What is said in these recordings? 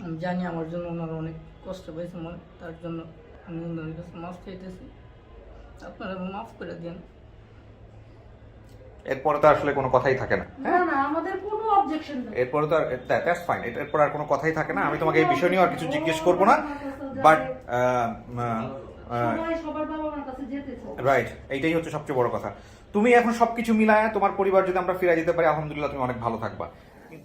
আমি জানি আমার জন্য ওনারা অনেক কষ্ট পেয়েছে মনে, তার জন্য আমি ওনার কাছে মাফ চাইতেছি, আপনারা মাফ করে দেন। এরপরে তো আসলে কোনো কথাই থাকে না। না না আমাদের কোনো অবজেকশন নেই। এরপরে তো দ্যাটস ফাইন, এরপর আর কোনো কথাই থাকে না। আমি তোমাকে এই বিষয় নিয়ে আর কিছু জিজ্ঞেস করবো না, বাট সবাই সবার বাবা মার কাছে যেতে চায়। রাইট, এইটাই হচ্ছে সবচেয়ে বড় কথা। তুমি এখন সবকিছু মিলায় তোমার পরিবার যদি আমরা ফিরে যেতে পারি, আলহামদুলিল্লাহ, তুমি অনেক ভালো থাকবা।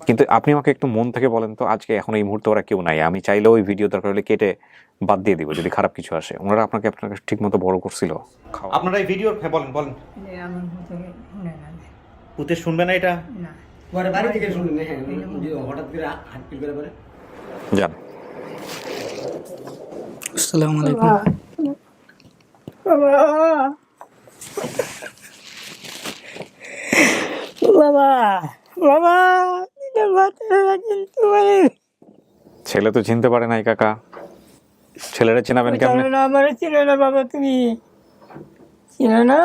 কিন্তু আপনি আমাকে একটু মন থেকে বলেন তো, আজকে এখন এই মুহূর্তে ওরা কেউ নাই, আমি চাইলেও ওই ভিডিও দরকার হলে কেটে বাদ দিয়ে দিব যদি খারাপ কিছু আসে। ওনারা আপনাকে ঠিক মতো বড় করছিল। আপনারা এই ভিডিও, হ্যাঁ বলেন বলেন। আমি শুনে না পুতে শুনবে না এটা? না পরে বাড়ি থেকে শুনলেন, হ্যাঁ হঠাৎ করে হাত ফিল করে পরে জান। আসসালামু আলাইকুম। বাবা বাবা কিন্তু ছেলে তো চিনতে পারে নাই কাকা, ছেলেরা চেনাবেন কেমনে? না আমার চিনো না বাবা, তুমি চিনো না?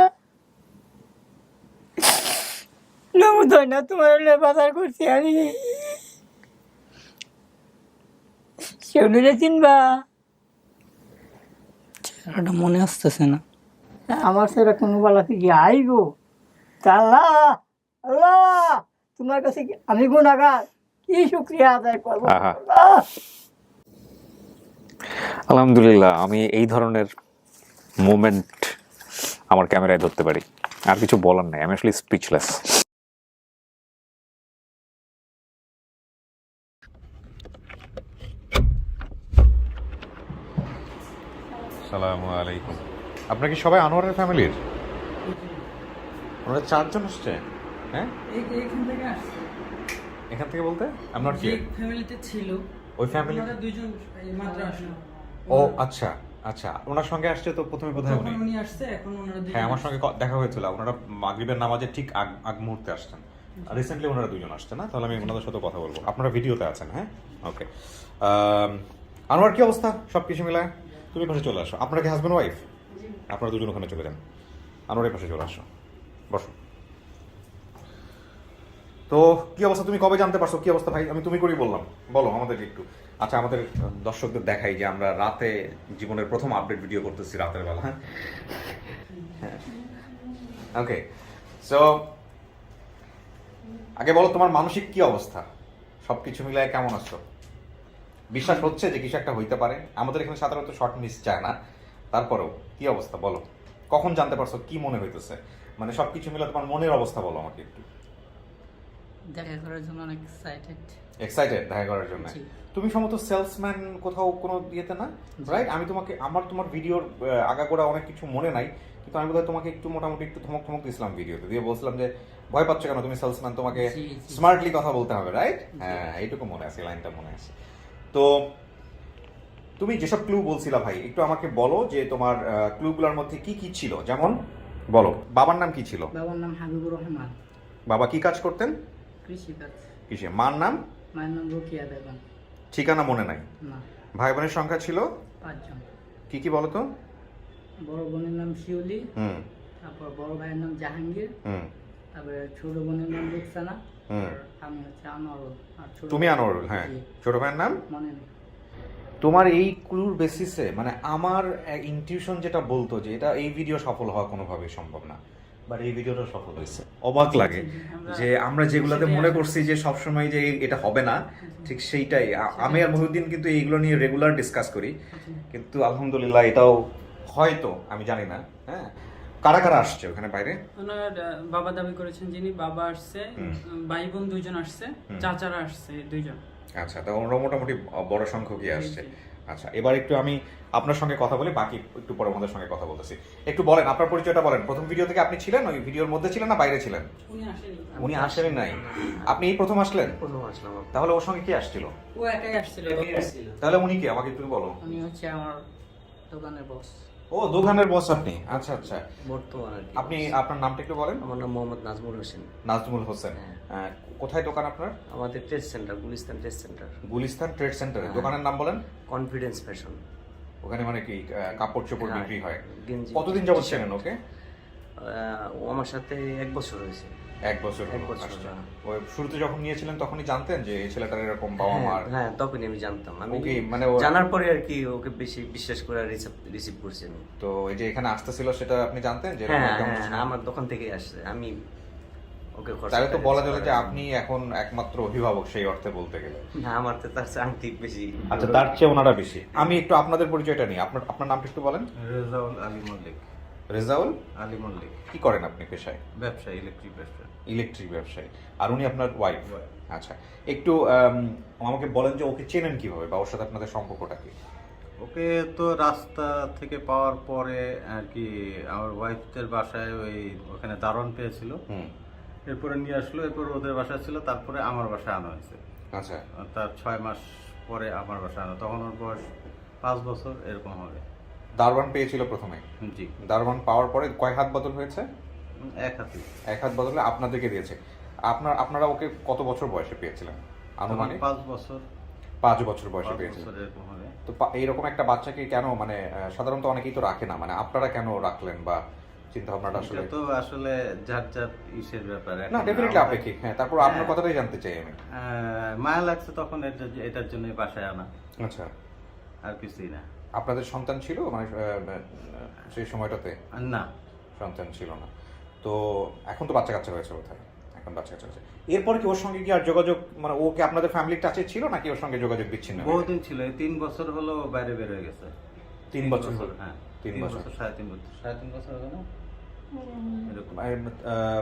নমুদয় না তোমার বাজার করছি আমি, সেগুলো চিনবা? চেহারাটা মনে আসতেছে না। আমার সেটা কোনো বেলা থেকে আইগো আল্লাহ আল্লাহ, তোমার কাছে আমি গুণাগার, কি শুক্রিয়া আদায় করবো। আহা। আলহামদুলিল্লাহ, আমি এই ধরনের মোমেন্ট আমার ক্যামেরায় ধরতে পারি। আর কিছু বলার নাই, আমি আসলে স্পিচলেস। আসসালামু আলাইকুম। আপনারা কি সবাই আনোয়ারের ফ্যামিলির? ওনারা 4 জন আসছে? হ্যাঁ, এখান থেকে আসছে, এখান থেকে বলতে আপনার কি ফ্যামিলিতে ছিল, ওই ফ্যামিলি? ওনারা দুইজন মাত্র আসলো। ও আচ্ছা আচ্ছা, ওনার সঙ্গে আসছে তো প্রথমে বোধহয় উনি। উনি আসছে, এখন ওনারা দুইজন। হ্যাঁ, আমার সঙ্গে দেখা হয়েছিল। ওনারা মাগরিবের নামাজের ঠিক আগ মুহূর্তে আসছেন। রিসেন্টলি ওনারা 2 জন আসছে না? তাহলে আমি ওনাদের সাথে কথা বলবো। আপনারা ভিডিওতে আছেন? হ্যাঁ, ওকে। আনোয়ার কি অবস্থা? সব কিছু মিলায় তুমি পাশে চলে আসো। আপনারা কি হাজব্যান্ড ওয়াইফ? আপনারা 2 জন ওখানে চলে যান, আনোয়ারের পাশে চলে আসো, বসো। তো কি অবস্থা? তুমি কবে জানতে পারছো? কি অবস্থা ভাই? আমি তুমি করেই বললাম, বলো আমাদেরকে একটু। আচ্ছা, আমাদের দর্শকদের দেখাই যে আমরা রাতে জীবনের প্রথম আপডেট ভিডিও করতেছি রাতের বেলা। হ্যাঁ, ওকে। সো আগে বলো তোমার মানসিক কি অবস্থা, সবকিছু মিলায় কেমন আছো? বিশ্বাস হচ্ছে যে কিছু একটা হইতে পারে? আমাদের এখানে সাধারণত শর্ট মিস চায় না, তারপরেও কি অবস্থা বলো? কখন জানতে পারছো? কি মনে হইতেছে? মানে সবকিছু মিলে তোমার মনের অবস্থা বলো আমাকে একটু। দেখা করার জন্য অনেক এক্সাইটেড। এক্সাইটেড দেখা করার জন্য? তুমি সম্ভবত সেলসম্যান কোথাও কোনো ইয়েতে না, রাইট? আমি তোমার ভিডিওর আগাগোড়া অনেক কিছু মনে নাই, কিন্তু আমি বোধহয় তোমাকে একটু মোটামুটি একটু ধমক দিয়েছিলাম ভিডিওতে, দিয়ে বলছিলাম যে ভয় পাচ্ছ কেন, তুমি সেলসম্যান, তোমাকে স্মার্টলি কথা বলতে হবে, রাইট? হ্যাঁ, এইটুকু মনে আছে, লাইনটা মনে আছে। তো তুমি যেসব ক্লু বলছিলা ভাই, একটু আমাকে বলো যে তোমার ক্লুগুলোর মধ্যে কি কি ছিল, যেমন বলো। বাবার নাম কি ছিল? বাবার নাম হাবিবুর রহমান। বাবা কি কাজ করতেন? কৃষিকাজ। কিসে? মার নাম? মায়ের নাম রোকিয়া বেগম। ঠিকানা মনে নাই? না। ভাই বোনের সংখ্যা ছিল? 5 জন। কি কি বলো তো? বড় বোনের নাম শিউলি, হুম তারপর বড় ভাইয়ের নাম জাহাঙ্গীর, হুম তারপরে ছোট বোনের নাম রুকসানা, হুম। আর আমি হচ্ছে আনোয়ারুল। আর ছোট তুমি আনোয়ারুল? হ্যাঁ। জি। ছোট ভাইয়ের নাম? মনে নেই। তোমার এই ক্লুর বেসিসে মানে আমার ইনটিউশন যেটা বলতো যে এটা এই ভিডিও সফল হওয়া কোনোভাবেই সম্ভব না, বাট এই ভিডিওটা সফল হয়েছে। অবাক লাগে যে আমরা যেগুলোতে মনে করছি যে সবসময় যে এটা হবে না, ঠিক সেইটাই। আমি আর মহিউদ্দিন কিন্তু এইগুলো নিয়ে রেগুলার ডিসকাস করি, কিন্তু আলহামদুলিল্লাহ এটাও হয়তো, আমি জানি না। হ্যাঁ, কারা কারা আসছে ওখানে বাইরে? ওনার বাবা দাবি করেছেন, যিনি বাবা আসছে, ভাই বোন 2 জন আসছে, চাচারা আসছে 2 জন। আচ্ছা, তো ওরা মোটামুটি বড় সংখ্যকই আসছে। আচ্ছা, এবার একটু আমি আপনার সঙ্গে কথা বলি, বাকি একটু পরে আমাদের সঙ্গে কথা বলতেছি। একটু বলেন আপনার পরিচয়টা বলেন। প্রথম ভিডিও থেকে আপনি ছিলেন, ওই ভিডিওর মধ্যে ছিলেন না বাইরে ছিলেন? উনি আসেনি নাই, আপনি এই প্রথম আসলেন? তাহলে ওর সঙ্গে কি আসছিল? ও একাই আসছিল। তাহলে উনি কি, আমাকে একটু বলো। উনি হচ্ছে আমার দোকানের বস। ও, দোকানের বস আপনি? আচ্ছা আচ্ছা। বর্তমান আর কি। আপনি আপনার নামটা একটু বলেন। আমার নাম মোহাম্মদ নাজমুল হোসেন। নাজমুল হোসেন। কোথায় দোকান আপনার? আমাদের trade centre, Gulistan trade centre. Gulistan trade সেন্টারে। দোকানের নাম বলেন। Confidence fashion. ওখানে মানে কি কাপড় চোপড় বিক্রি হয়? গেঞ্জি। কতদিন যাবত চেনেন ওকে? ও আমার সাথে 1 বছর হয়েছে। 1 বছর এক বছর, আসছে। হ্যাঁ। ওই শুরুতে যখন নিয়েছিলেন তখনই জানতেন যে এই ছেলেটার এরকম বাবা মার হ্যাঁ তখনই আমি জানতাম। আমি ওকে মানে ও- জানার পরে আর কি ওকে বেশি বিশ্বাস করে রিসিভ করছি আমি। তো এই যে এখানে আসতেছিল সেটা আপনি জানতেন যে এরকম হ্যাঁ একটা হ্যাঁ অনুষ্ঠান? আমার দোকান থেকেই আসছে, আমি ওকে খরচা তাহলে তো করে বলা দিয়েছি চলে যে করার আপনি এখন একমাত্র অভিভাবক সেই অর্থে বলতে গেলে। জন্য। না আমার তো তার চেয়ে আংটি বেশি। আচ্ছা, তার চেয়ে ওনারা বেশি। আমি একটু আপনাদের পরিচয়টা নিই। আপনার আপনার নামটা একটু বলেন। রেজাউল আলী মল্লিক। রেজাউল আলী মল্লিক, কি করেন আপনি পেশায়? ব্যবসা, ইলেকট্রিক ব্যবসা। ইলেকট্রিক ব্যবসায়ী। আর উনি আপনার ওয়াইফ? Wife। আচ্ছা, একটু আমাকে বলেন যে ওকে চেনেন কিভাবে বা ওর সাথে আপনাদের সম্পর্কটা কি? ওকে তো রাস্তা থেকে পাওয়ার পরে আর কি আমার ওয়াইফদের বাসায় ওখানে দারোয়ান পেয়েছিল, হুম, এরপরে নিয়ে আসলো, এরপর ওদের বাসায় ছিল, তারপরে আমার বাসায় আনা হয়েছে। আচ্ছা, তার 6 মাস পরে আমার বাসায় আনা, তখন ওর বয়স 5 বছর এরকম হবে। দারোয়ান পেয়েছিল প্রথমে। জি, দারোয়ান পাওয়ার পরে কয় হাত বদল হয়েছে? 1 হাতে। 1 হাত বদলে আপনাদেরকে দিয়েছে। আপনারা ওকে কত বছর বয়সে পেয়েছিলেন আনুমানিক? 5 বছর, 5 বছর বয়সে 5 পেয়েছিলেন। বছর এরকম হবে। তো এইরকম একটা বাচ্চাকে কেন মানে সাধারণত অনেকেই তো রাখে না, মানে আপনারা কেন রাখলেন বা চিন্তা ভাবনাটা আসলে? এটা তো আসলে যার যার ইসের ব্যাপার। না, এখন ডেফিনেটলি আমাদের- আপেক্ষিক। হ্যাঁ, তারপর আপনার কথাটাই জানতে চাই আমি। মায়া লাগছে তখন এটার জন্য বাসায় আনা, আচ্ছা, আর কিছুই না। আপনাদের সন্তান ছিল মানে সেই সময়টাতে? আর না, সন্তান ছিল না। তো এখন তো বাচ্চা কাচ্চা হয়েছে কোথায়? এখন বাচ্চা কাচ্চা হয়েছে। এরপর কি ওর সঙ্গে কি আর যোগাযোগ, মানে ও কি আপনাদের ফ্যামিলির টাচে ছিল নাকি ওর সঙ্গে যোগাযোগ বিচ্ছিন্ন হয়ে গেছে? বহুদিন ছিল, এই 3 বছর হলো বাইরে বের হয়ে গেছে। 3 বছর হলো? হ্যাঁ, 3 3 বছর। বছর, 3.5 বছর, 3.5 বছর হবে না এরকম।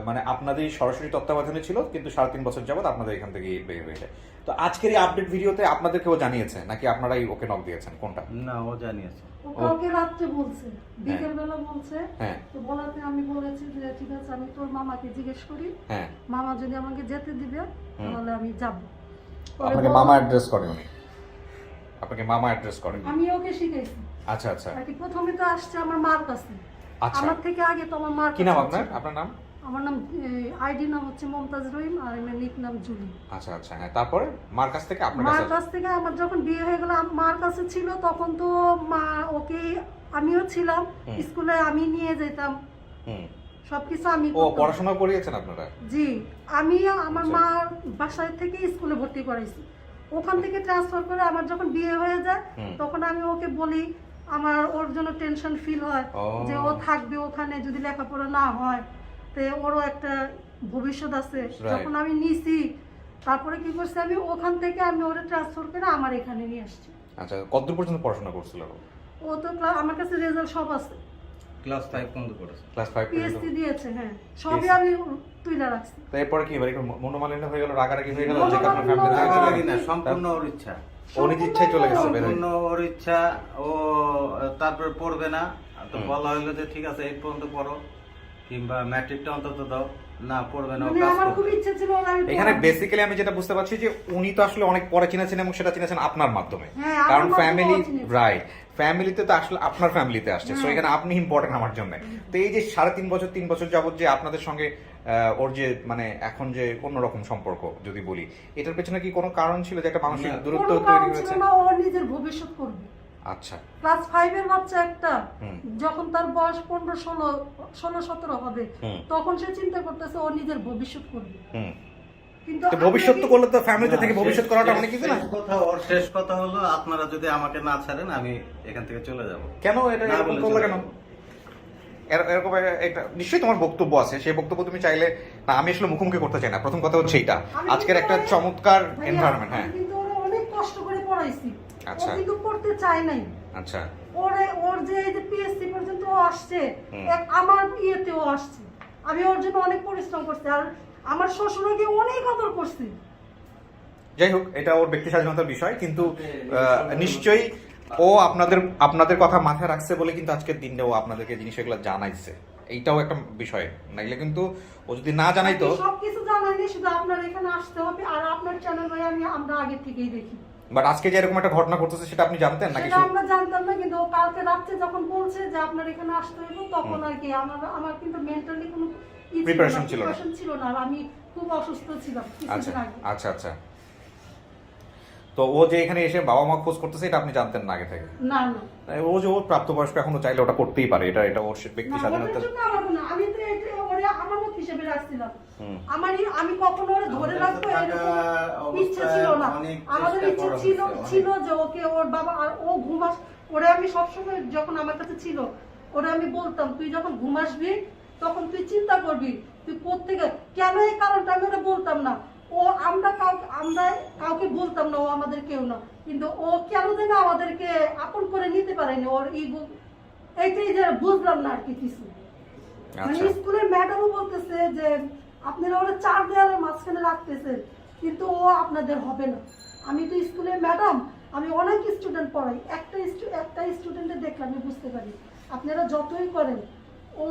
মানে আপনাদের সরাসরি তত্ত্বাবধানে ছিল, কিন্তু 3.5 বছর যাবত আপনাদের এখান থেকে বের হয়ে যায়। তো আজকের এই আপডেট ভিডিওতে আপনাদের কেউ জানিয়েছে নাকি আপনারাই ওকে নক দিয়েছেন, কোনটা? না, ও জানিয়েছে। ও কালকে রাত্রে বলছে, বিকেল বেলা বলছে। হ্যাঁ, তো বলাতে আমি বলেছি যে ঠিক আছে, আমি তোর মামাকে জিজ্ঞেস করি, হ্যাঁ। মামা যদি আমাকে যেতে দিবে তাহলে আমি যাব। আপনাকে মামা অ্যাড্রেস করে উনি? আপনাকে মামা অ্যাড্রেস করেন? আমি ওকে শিখাইছি আচ্ছা, আচ্ছা, আর কি। প্রথমে তো আসছে আমার মার কাছে, আচ্ছা। আমার থেকে আগে তো আমার মার কি নাম কাছে আপনার? ছিল। আপনার নাম? আমার নাম আইডি নাম হচ্ছে মমতাজ রহিম, আর আমার নিক নাম জুলি। আচ্ছা, আচ্ছা, হ্যাঁ। তারপরে মার কাছ থেকে আপনার মার কাছে? কাছ থেকে আমার যখন বিয়ে হয়ে গেল, মার কাছে ছিল, তখন তো মা ওকে, আমিও ছিলাম স্কুলে, আমি নিয়ে যেতাম, হুম। সবকিছু আমি ও করতাম। পড়াশোনা করিয়েছেন আপনারা? জি, আমি আমার আচ্ছা। মার বাসায় থেকে স্কুলে ভর্তি করাইছি। ওখান থেকে ট্রান্সফার করে আমার যখন বিয়ে হয়ে যায়, তখন আমি ওকে বলি, আমার ওর জন্য টেনশন ফিল হয় ও। যে ও থাকবে ওখানে, যদি লেখাপড়া না হয় তো ওরও একটা ভবিষ্যৎ আছে। Right. যখন আমি নিছি, তারপরে কি করছি, আমি ওখান থেকে আমি ওরে ট্রান্সফার করে আমার এখানে নিয়ে আসছি। আচ্ছা, কতদূর পর্যন্ত পড়াশোনা করছিল? ও তো আমার কাছে রেজাল্ট সব আছে, ক্লাস 5 পর্যন্ত করেছে। ক্লাস 5 পর্যন্ত? পিএসসি দিয়েছে, হ্যাঁ, সবই আমি তুইলা রাখছি। তো এরপরে কি এবার একটু মনোমালিন্য হয়ে গেল, রাগারাগি হয়ে গেল যে আপনার মনোমালিন্য ফ্যামিলি থেকে চলে রাগারাগি গেল? না, সম্পূর্ণ ওর ইচ্ছা। ও নিজ ইচ্ছায় চলে গেছে, বের হয়ে? সম্পূর্ণ ওর ইচ্ছা। ও তারপরে পড়বে না, তো বলা হইলো যে ঠিক আছে 8 পর্যন্ত পড়ো, কিংবা ম্যাট্রিকটা অন্তত দাও। না, পড়বে না, ও মানে কাজ আমার খুব করবে। ইচ্ছে ছিল ওর আমি এখানে পড়াবো। বেসিক্যালি আমি যেটা বুঝতে পারছি যে উনি তো আসলে অনেক পরে চিনেছেন এবং সেটা চিনেছেন আপনার মাধ্যমে। হ্যাঁ, আমার কারণ মাধ্যমে ফ্যামিলি, ও চিনেছে। রাইট, ফ্যামিলিতে তো আসলে আপনার ফ্যামিলিতে আসছে, সো হ্যাঁ। এখানে আপনি ইম্পর্টেন্ট আমার জন্য। তো এই যে 3.5 বছর যাবত যে আপনাদের সঙ্গে ওর যে মানে এখন যে অন্যরকম সম্পর্ক যদি বলি, এটার পেছনে কি কোনো কারণ ছিল যে একটা মানসিক না, দূরত্ব কোনো তৈরি কারণ ছিল হয়েছে? না, ও নিজের ভবিষ্যৎ করবে। আচ্ছা, ক্লাস 5 এর বাচ্চা একটা, হুম। যখন তার বয়স 15, 16, 17 হবে, হুম। তখন সে চিন্তা করতেছে ও নিজের ভবিষ্যৎ করবে। হুম। কিন্তু তো ভবিষ্যৎ তো করলে তো ফ্যামিলিতে থেকে না, ভবিষ্যৎ শেষ- করাটা শেষ- অনেক কিছু না? শেষ কথা হলো, আপনারা যদি আমাকে না ছাড়েন, আমি এখান থেকে চলে যাব। কেন এটা না এরকম বলে করলে চলে কেন? যাবো। এরকম একটা নিশ্চয়ই তোমার বক্তব্য আছে, সেই বক্তব্য তুমি চাইলে না, আমি আসলে মুখোমুখি করতে চাই না। প্রথম কথা হচ্ছে এটা আমি আজকের কিন্তু একটা ওরে- চমৎকার ভাইয়া, এনভায়রনমেন্ট। হ্যাঁ, আমি কিন্তু ওরে অনেক কষ্ট করে পড়াইছি, ও আচ্ছা। কিন্তু পড়তে চায় নাই। আচ্ছা, ওর যে এই যে পিএসসি পর্যন্ত ও আসছে, হুম। আমার ইয়েতেও আসছে, আমি ওর জন্য অনেক পরিশ্রম করছি, আর আমার শ্বশুরকে অনেক আদর করছি। যাই হোক, এটা ওর ব্যক্তি স্বাধীনতার বিষয়, কিন্তু নিশ্চয়ই ও আপনাদের কথা মাথায় রাখছে বলে কিন্তু আজকের দিনে ও আপনাদেরকে জিনিসগুলো জানাইছে, এইটাও একটা বিষয়। নাইলে কিন্তু ও যদি না জানাইতো। সবকিছু জানাইনি, শুধু আপনার এখানে আসতে হবে, আর আপনার চ্যানেল ভাই আমরা আগে থেকেই দেখি। বাট আজকে যে এরকম একটা ঘটনা ঘটতেছে সেটা আপনি জানতেন নাকি? সেটা আমরা জানতাম না, কিন্তু ও কালকে রাত্রে যখন বলছে যে আপনার এখানে আসতে হইব, তখন আর কি আমার কিন্তু মেন্টালি কোনো Preparation ছিল না। প্রিপারেশন ছিল না, আর আমি খুব অসুস্থ ছিলাম আচ্ছা, কিছুদিন আগে। আচ্ছা, আচ্ছা। তো ও যে এখানে এসে বাবা মা খোঁজ করতেছে এটা আপনি জানতেন না আগে থেকে? না না ও যে ওর প্রাপ্তবয়স্ক এখনো চাইলে ওটা করতেই পারে, এটা ওর ব্যক্তি না, স্বাধীনতা। ওটার জন্য আমার কোনো- আমি তো এটা ওরে আমার মতো হিসেবে রাখছিলাম। আমি কখনো ওরে ধরে রাখবো এরকম ইচ্ছে ছিল না। আমাদের ইচ্ছে ছিল যে ওকে ওর বাবা আর ও ঘুমাস, ওরে আমি সবসময় যখন আমার কাছে ছিল ওরে আমি বলতাম তুই যখন ঘুমাসবি তখন তুই চিন্তা করবি তুই কোত্থেকে কেন, এই কারণটা আমি ওরে বলতাম না। ও আমরা কাউকে বলতাম না, ও আমাদের কেউ না, কিন্তু ও কেন যেন আমাদেরকে আপন করে নিতে পারেনি। ওর ইগো এইটাই যে বুঝলাম না আর কি কিছু। মানে স্কুলের ম্যাডামও বলতেছে যে আপনারা ওরা 4 দেওয়ালের মাঝখানে রাখতেছেন, কিন্তু ও আপনাদের হবে না। আমি তো স্কুলের ম্যাডাম, আমি অনেক স্টুডেন্ট পড়াই, একটা স্টুডেন্টের দেখলে আমি বুঝতে পারি আপনারা যতই করেন ও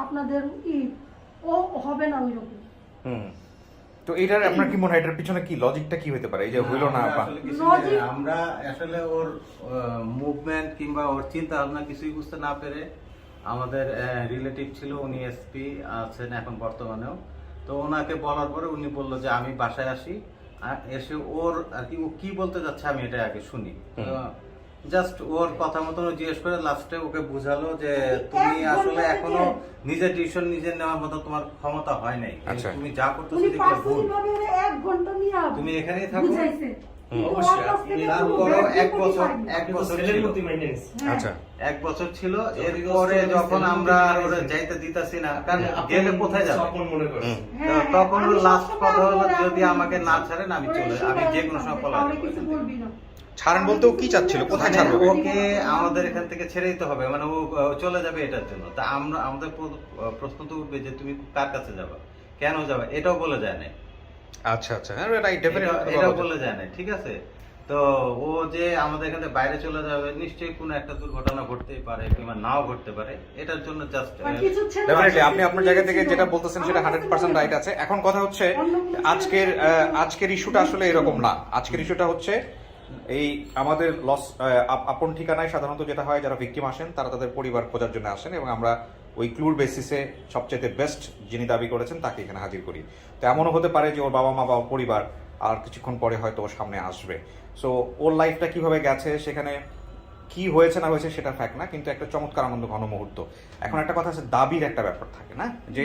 আপনাদের ও হবে না ওই রকম। তো এটার আপনার কি মনে হয় এটার পিছনে কি লজিকটা কি হতে পারে এই যে হইলো না? আমরা আসলে ওর মুভমেন্ট কিংবা ওর চিন্তা ভাবনা কিছুই বুঝতে না পেরে, আমাদের রিলেটিভ ছিল, উনি এসপি আছেন এখন বর্তমানেও, তো ওনাকে বলার পরে উনি বললো যে আমি বাসায় আসি, এসে ওর আর কি ও কি বলতে যাচ্ছে আমি এটা আগে শুনি। জাস্ট ওর কথা মতন জিজ্ঞেস করে লাস্টে ওকে বুঝালো যে তুমি আসলে এখনো নিজের ডিসিশন নিজে নেওয়ার মতো তোমার ক্ষমতা হয় নাই, তুমি যা করতেছো দেখলে ভুল, তুমি এখানেই থাকো। এক বছর ছিল, এরপরে যখন আমরা যাইতে দিতেছি না, কারণ গেলে কোথায় যাবে, তখন লাস্ট কথা হলো যদি আমাকে না ছাড়েন আমি যে কোনো সময় পলাতে পারি। ছাড়েন বলতেও কি চাচ্ছিল, কোথায় ছাড়বে? ওকে আমাদের এখান থেকে ছেড়ে দিতে হবে, মানে ও চলে যাবে এটার জন্য। তা আমাদের প্রশ্ন তো উঠবে যে তুমি কার কাছে যাবে, কেন যাবে, এটাও বলে যায় না। আচ্ছা আচ্ছা, হ্যাঁ রাইট, ডেফিনেটলি এটাও বলে যায় না, ঠিক আছে। তো ও যে আমাদের এখান থেকে বাইরে চলে যাবে, নিশ্চয়ই কোনো একটা দুর্ঘটনা ঘটতেই পারে কিংবা নাও ঘটতে পারে, এটার জন্য জাস্ট ডেফিনেটলি আপনি আপনার জায়গা থেকে যেটা বলতেছেন সেটা 100% রাইট আছে। এখন কথা হচ্ছে আজকের ইস্যুটা আসলে এরকম না। আজকের ইস্যুটা হচ্ছে এই আমাদের লস আপন ঠিকানায় সাধারণত যেটা হয়, যারা ভিকটিম আসেন তারা তাদের পরিবার খোঁজার জন্য আসেন, এবং আমরা ওই ক্লুর বেসিসে সবচেয়ে বেস্ট যিনি দাবি করেছেন তাকে এখানে হাজির করি। তো এমনও হতে পারে যে ওর বাবা মা বা পরিবার আর কিছুক্ষণ পরে হয়তো ওর সামনে আসবে। সো ওর লাইফটা কিভাবে গেছে, সেখানে কি হয়েছে না হয়েছে সেটা ফ্যাক্ট না, কিন্তু একটা চমৎকার আনন্দ ঘন মুহূর্ত। এখন একটা কথা আছে, দাবির একটা ব্যাপার থাকে না, যে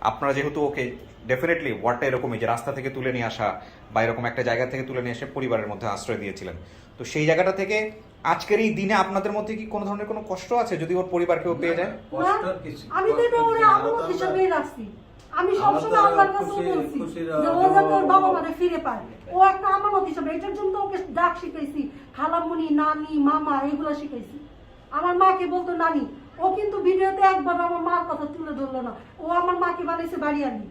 আপনারা যেহেতু ওকে ডেফিনেটলি ওয়ার্ডটা এরকমই যে রাস্তা থেকে তুলে নিয়ে আসা বা এরকম একটা জায়গা থেকে তুলে নিয়ে এসে পরিবারের মধ্যে আশ্রয় দিয়েছিলেন, তো সেই জায়গাটা থেকে আজকের এই দিনে আপনাদের মধ্যে কি কোনো ধরনের কোনো কষ্ট আছে যদি ওর পরিবার কেউ পেয়ে যায়? আমি তো এটা ওর আমল হিসেবেই রাখছি। আমি সবসময় আল্লাহর কাছে বলছি যে ও যাতে ওর বাবা মারে ফিরে পায়, ও একটা আমানত হিসেবে। এটার জন্য ওকে ডাক শিখাইছি, খালামুনি, নানি, মামা, এগুলো শিখাইছি। আমার মাকে বলতো নানি, ও কিন্তু ভিডিওতে একবার আমার মার কথা তুলে ধরলো না, ও আমার মাকে বানাইছে বাড়িয়ালি।